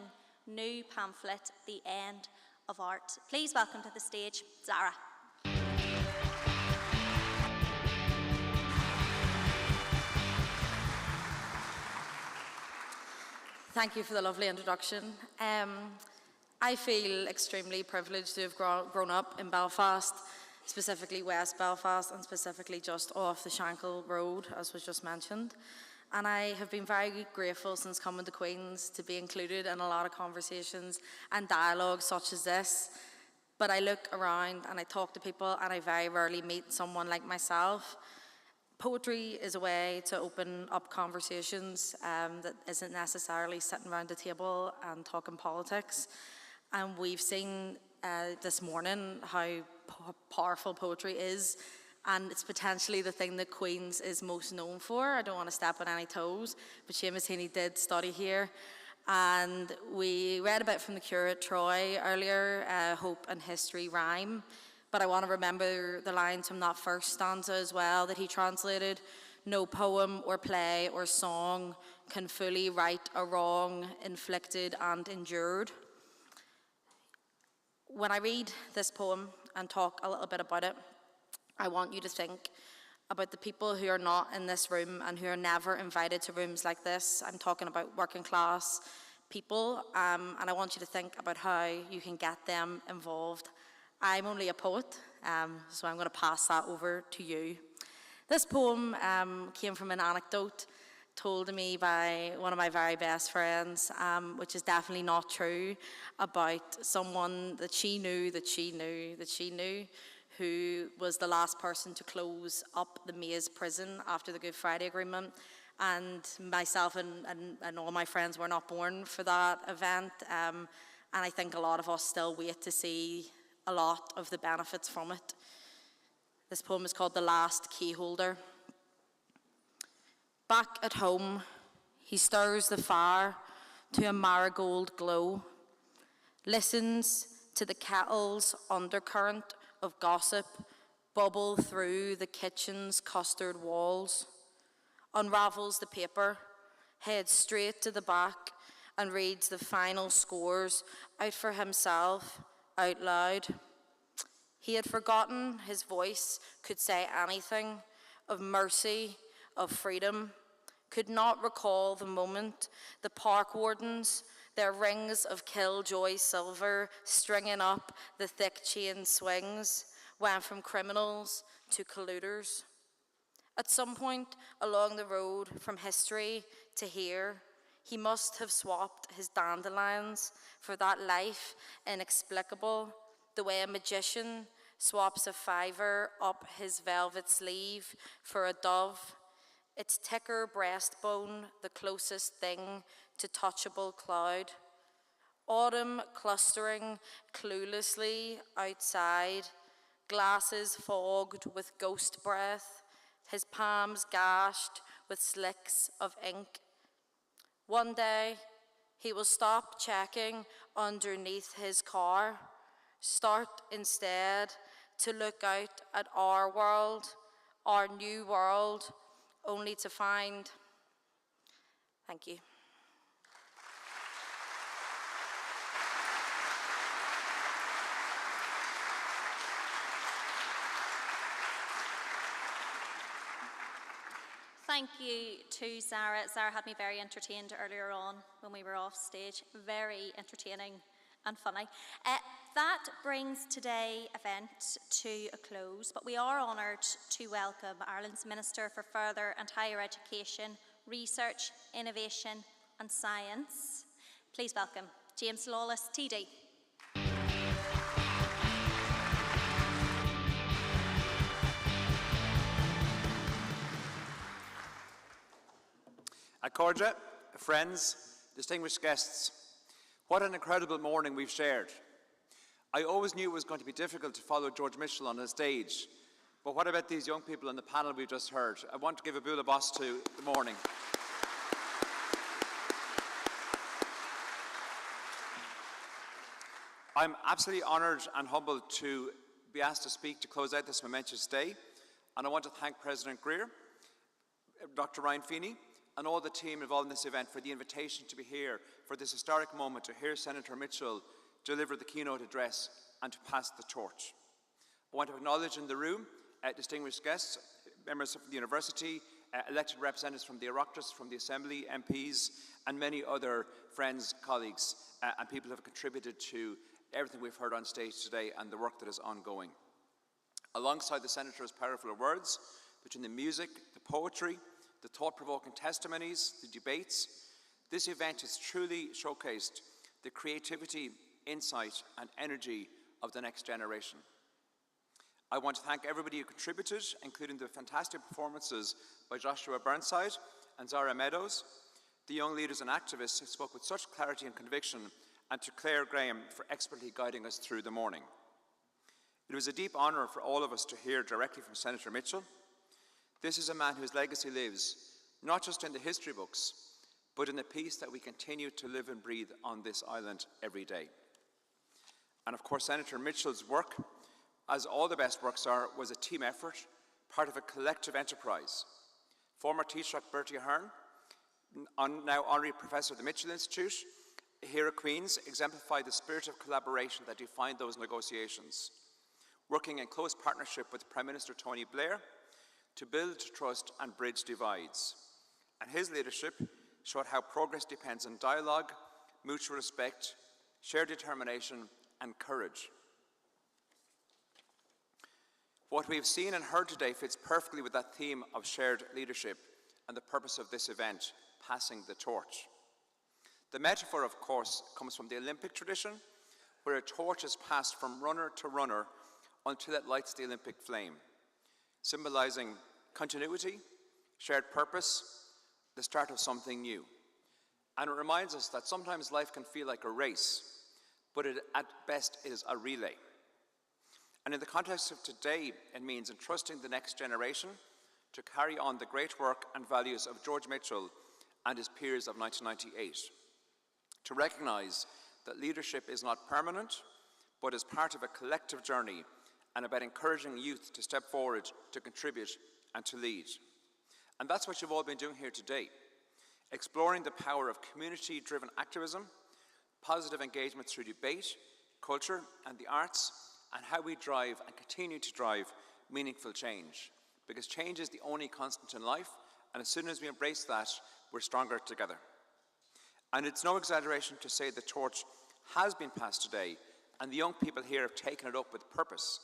new pamphlet, The End of Art. Please welcome to the stage, Zara. Thank you for the lovely introduction. I feel extremely privileged to have grown up in Belfast, specifically West Belfast, and specifically just off the Shankill Road, as was just mentioned. And I have been very grateful since coming to Queen's to be included in a lot of conversations and dialogue such as this. But I look around and I talk to people and I very rarely meet someone like myself. Poetry is a way to open up conversations that isn't necessarily sitting around the table and talking politics. And we've seen this morning how powerful poetry is, and it's potentially the thing that Queen's is most known for. I don't want to step on any toes, but Seamus Heaney did study here. And we read a bit from the curate Troy earlier, Hope and History rhyme. But I want to remember the lines from that first stanza as well that he translated. No poem or play or song can fully right a wrong inflicted and endured. When I read this poem and talk a little bit about it, I want you to think about the people who are not in this room and who are never invited to rooms like this. I'm talking about working class people, and I want you to think about how you can get them involved. I'm only a poet, so I'm going to pass that over to you. This poem came from an anecdote told to me by one of my very best friends, which is definitely not true, about someone that she knew, who was the last person to close up the Maze prison after the Good Friday Agreement. And myself and all my friends were not born for that event. And I think a lot of us still wait to see a lot of the benefits from it. This poem is called The Last Keyholder. Back at home, he stirs the fire to a marigold glow, listens to the kettle's undercurrent of gossip bubble through the kitchen's custard walls, unravels the paper, heads straight to the back, and reads the final scores out for himself, out loud. He had forgotten his voice could say anything of mercy, of freedom, could not recall the moment the park wardens, their rings of killjoy silver stringing up the thick chain swings, went from criminals to colluders. At some point along the road from history to here, he must have swapped his dandelions for that life inexplicable, the way a magician swaps a fiver up his velvet sleeve for a dove, its thicker breastbone the closest thing to touchable cloud. Autumn clustering cluelessly outside, glasses fogged with ghost breath, his palms gashed with slicks of ink. One day, he will stop checking underneath his car, start instead to look out at our world, our new world, only to find. Thank you. Thank you to Zara. Zara had me very entertained earlier on when we were off stage. Very entertaining and funny. That brings today's event to a close, but we are honoured to welcome Ireland's Minister for Further and Higher Education, Research, Innovation and Science. Please welcome James Lawless, TD. Accordia, friends, distinguished guests, what an incredible morning we've shared. I always knew it was going to be difficult to follow George Mitchell on a stage, but what about these young people in the panel we've just heard? I want to give a bula boss to the morning. I'm absolutely honoured and humbled to be asked to speak to close out this momentous day, and I want to thank President Greer, Dr. Ryan Feeney, and all the team involved in this event for the invitation to be here for this historic moment to hear Senator Mitchell deliver the keynote address and to pass the torch. I want to acknowledge in the room distinguished guests, members of the university, elected representatives from the Oireachtas, from the Assembly, MPs, and many other friends, colleagues, and people who have contributed to everything we've heard on stage today and the work that is ongoing. Alongside the Senator's powerful words, between the music, the poetry, the thought-provoking testimonies, the debates, this event has truly showcased the creativity, insight, and energy of the next generation. I want to thank everybody who contributed, including the fantastic performances by Joshua Burnside and Zara Meadows, the young leaders and activists who spoke with such clarity and conviction, and to Claire Graham for expertly guiding us through the morning. It was a deep honour for all of us to hear directly from Senator Mitchell. This is a man whose legacy lives not just in the history books, but in the peace that we continue to live and breathe on this island every day. And of course, Senator Mitchell's work, as all the best works are, was a team effort, part of a collective enterprise. Former Taoiseach Bertie Ahern, now Honorary Professor of the Mitchell Institute, here at Queen's, exemplified the spirit of collaboration that defined those negotiations, working in close partnership with Prime Minister Tony Blair to build trust and bridge divides. And his leadership showed how progress depends on dialogue, mutual respect, shared determination, and courage. What we've seen and heard today fits perfectly with that theme of shared leadership and the purpose of this event, passing the torch. The metaphor, of course, comes from the Olympic tradition, where a torch is passed from runner to runner until it lights the Olympic flame, symbolizing continuity, shared purpose, the start of something new. And it reminds us that sometimes life can feel like a race, but at best it is a relay. And in the context of today, it means entrusting the next generation to carry on the great work and values of George Mitchell and his peers of 1998. To recognise that leadership is not permanent, but is part of a collective journey and about encouraging youth to step forward, to contribute and to lead. And that's what you've all been doing here today, exploring the power of community-driven activism, positive engagement through debate, culture and the arts, and how we drive and continue to drive meaningful change. Because change is the only constant in life, and as soon as we embrace that, we're stronger together. And it's no exaggeration to say the torch has been passed today, and the young people here have taken it up with purpose.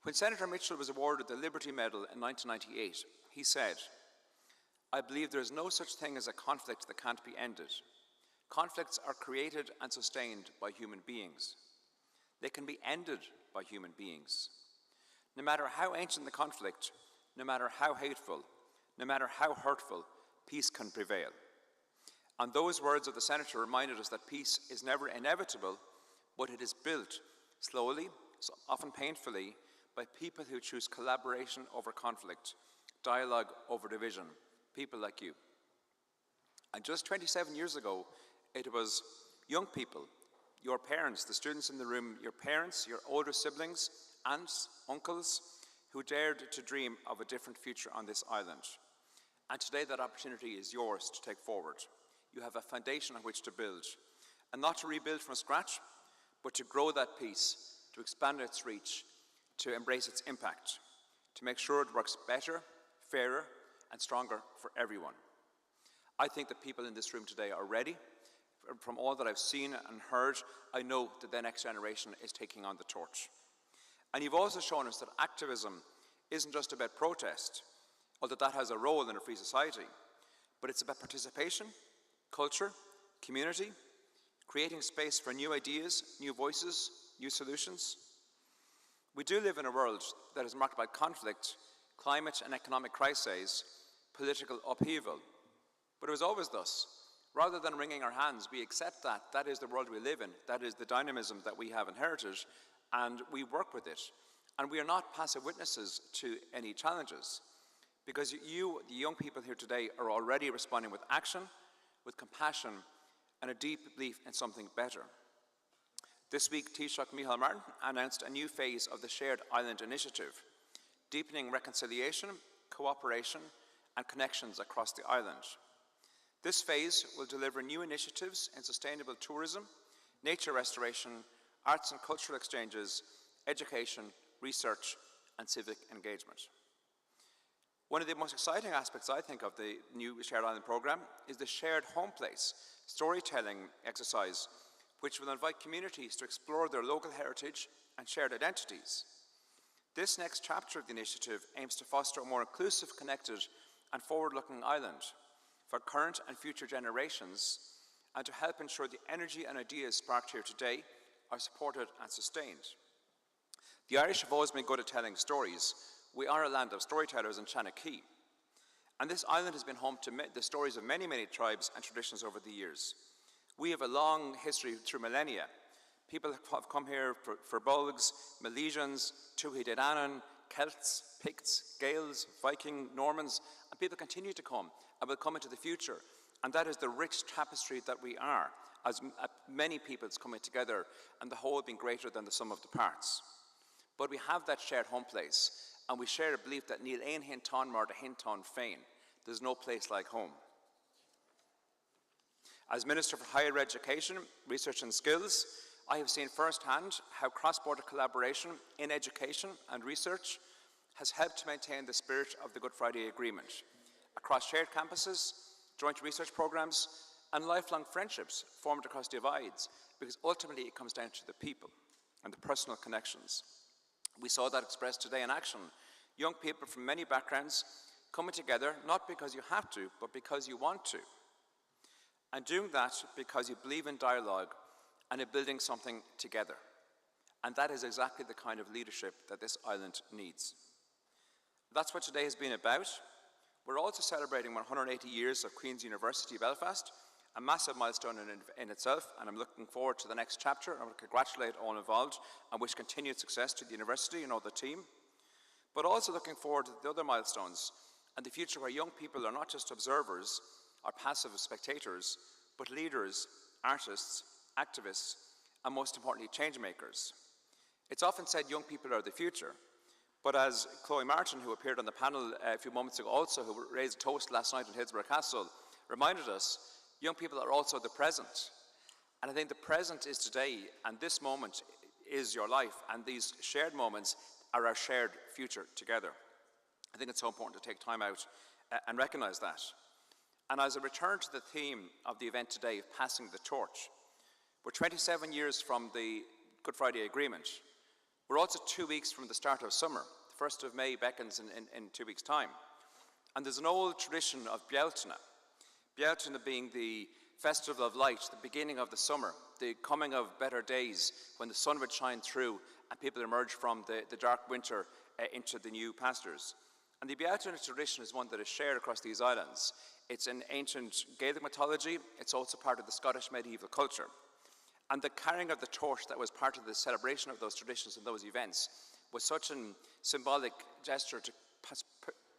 When Senator Mitchell was awarded the Liberty Medal in 1998, he said, "I believe there is no such thing as a conflict that can't be ended. Conflicts are created and sustained by human beings. They can be ended by human beings. No matter how ancient the conflict, no matter how hateful, no matter how hurtful, peace can prevail." And those words of the Senator reminded us that peace is never inevitable, but it is built slowly, so often painfully, by people who choose collaboration over conflict, dialogue over division, people like you. And just 27 years ago, it was young people, your parents, the students in the room, your parents, your older siblings, aunts, uncles, who dared to dream of a different future on this island. And today that opportunity is yours to take forward. You have a foundation on which to build, and not to rebuild from scratch, but to grow that peace, to expand its reach, to embrace its impact, to make sure it works better, fairer, and stronger for everyone. I think the people in this room today are ready. From all that I've seen and heard, I know that the next generation is taking on the torch. And you've also shown us that activism isn't just about protest, although that has a role in a free society, but it's about participation, culture, community, creating space for new ideas, new voices, new solutions. We do live in a world that is marked by conflict, climate and economic crises, political upheaval. But it was always thus. Rather than wringing our hands, we accept that that is the world we live in, that is the dynamism that we have inherited, and we work with it. And we are not passive witnesses to any challenges, because you, the young people here today, are already responding with action, with compassion, and a deep belief in something better. This week, Taoiseach Micheál Martin announced a new phase of the Shared Island Initiative, deepening reconciliation, cooperation, and connections across the island. This phase will deliver new initiatives in sustainable tourism, nature restoration, arts and cultural exchanges, education, research, and civic engagement. One of the most exciting aspects, I think, of the new Shared Island programme is the Shared Home Place storytelling exercise, which will invite communities to explore their local heritage and shared identities. This next chapter of the initiative aims to foster a more inclusive, connected and forward-looking island for current and future generations, and to help ensure the energy and ideas sparked here today are supported and sustained. The Irish have always been good at telling stories. We are a land of storytellers in Shanachie, and this island has been home to the stories of many, many tribes and traditions over the years. We have a long history through millennia. People have come here for Bulgs, Milesians, Tuatha Dé Danann, Celts, Picts, Gaels, Viking, Normans, and people continue to come and will come into the future. And that is the rich tapestry that we are, as many peoples coming together, and the whole being greater than the sum of the parts. But we have that shared home place, and we share a belief that Níl aon hinton mar de hinton féin. There's no place like home. As Minister for Higher Education, Research and Skills, I have seen firsthand how cross-border collaboration in education and research has helped to maintain the spirit of the Good Friday Agreement across shared campuses, joint research programmes, and lifelong friendships formed across divides, because ultimately it comes down to the people and the personal connections. We saw that expressed today in action. Young people from many backgrounds coming together, not because you have to, but because you want to. And doing that because you believe in dialogue and in building something together. And that is exactly the kind of leadership that this island needs. That's what today has been about. We're also celebrating 180 years of Queen's University Belfast, a massive milestone in itself, and I'm looking forward to the next chapter. I want to congratulate all involved and wish continued success to the university and all the team, but also looking forward to the other milestones and the future where young people are not just observers or passive spectators, but leaders, artists, activists, and most importantly, change makers. It's often said young people are the future, but as Chloe Martin, who appeared on the panel a few moments ago also, who raised a toast last night in Hillsborough Castle, reminded us, young people are also the present. And I think the present is today, and this moment is your life, and these shared moments are our shared future together. I think it's so important to take time out and recognise that. And as I return to the theme of the event today, passing the torch, we're 27 years from the Good Friday Agreement. We're also 2 weeks from the start of summer. The 1st of May beckons in 2 weeks' time. And there's an old tradition of Bealtaine. Bealtaine being the festival of light, the beginning of the summer, the coming of better days when the sun would shine through and people emerge from the dark winter into the new pastures. And the Bealtaine tradition is one that is shared across these islands. It's in ancient Gaelic mythology. It's also part of the Scottish medieval culture. And the carrying of the torch that was part of the celebration of those traditions and those events was such a symbolic gesture to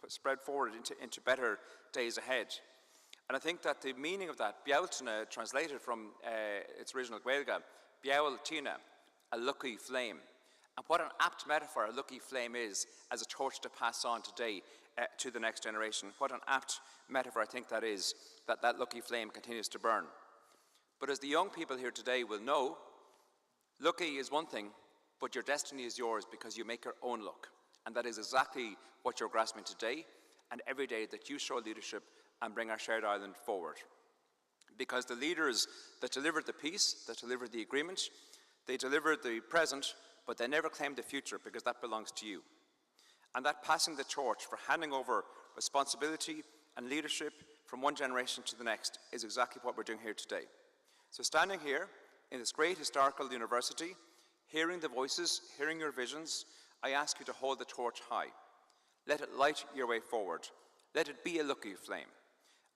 spread forward into better days ahead. And I think that the meaning of that, Bealtaine, translated from its original Gaeilge, Beal Tina, a lucky flame. And what an apt metaphor a lucky flame is as a torch to pass on today to the next generation. What an apt metaphor I think that is, that lucky flame continues to burn. But as the young people here today will know, lucky is one thing, but your destiny is yours because you make your own luck. And that is exactly what you're grasping today and every day, that you show leadership and bring our shared island forward. Because the leaders that delivered the peace, that delivered the agreement, they delivered the present, but they never claimed the future because that belongs to you. And that passing the torch for handing over responsibility and leadership from one generation to the next is exactly what we're doing here today. So standing here in this great historical university, hearing the voices, hearing your visions, I ask you to hold the torch high. Let it light your way forward. Let it be a lucky flame.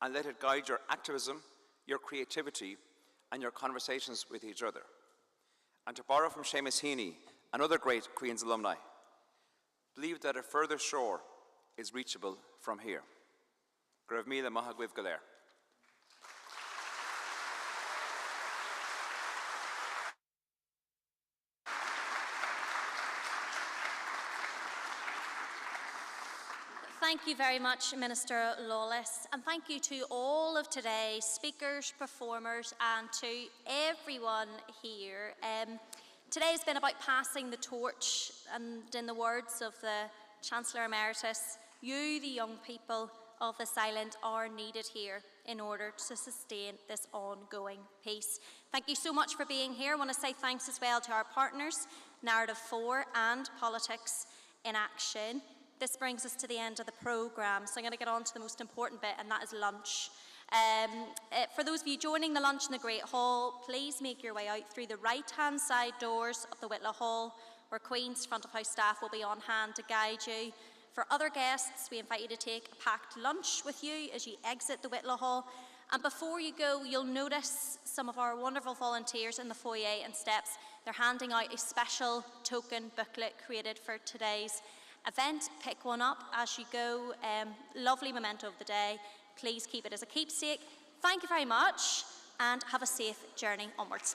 And let it guide your activism, your creativity, and your conversations with each other. And to borrow from Seamus Heaney, another great Queen's alumni, believe that a further shore is reachable from here. Gribh míle maith agaibh go léir. Thank you very much, Minister Lawless, and thank you to all of today's speakers, performers, and to everyone here. Today has been about passing the torch, and in the words of the Chancellor Emeritus, You, the young people of this island, are needed here in order to sustain this ongoing peace. Thank you so much for being here. I want to say thanks as well to our partners, Narrative 4 and Politics in Action. This brings us to the end of the programme, so I'm going to get on to the most important bit, and that is lunch. For those of you joining the lunch in the Great Hall, please make your way out through the right-hand side doors of the Whitla Hall, where Queen's front of house staff will be on hand to guide you. For other guests, we invite you to take a packed lunch with you as you exit the Whitla Hall. And before you go, you'll notice some of our wonderful volunteers in the foyer and steps. They're handing out a special token booklet created for today's event. Pick one up as you go. Lovely memento of the day. Please keep it as a keepsake. Thank you very much, and have a safe journey onwards.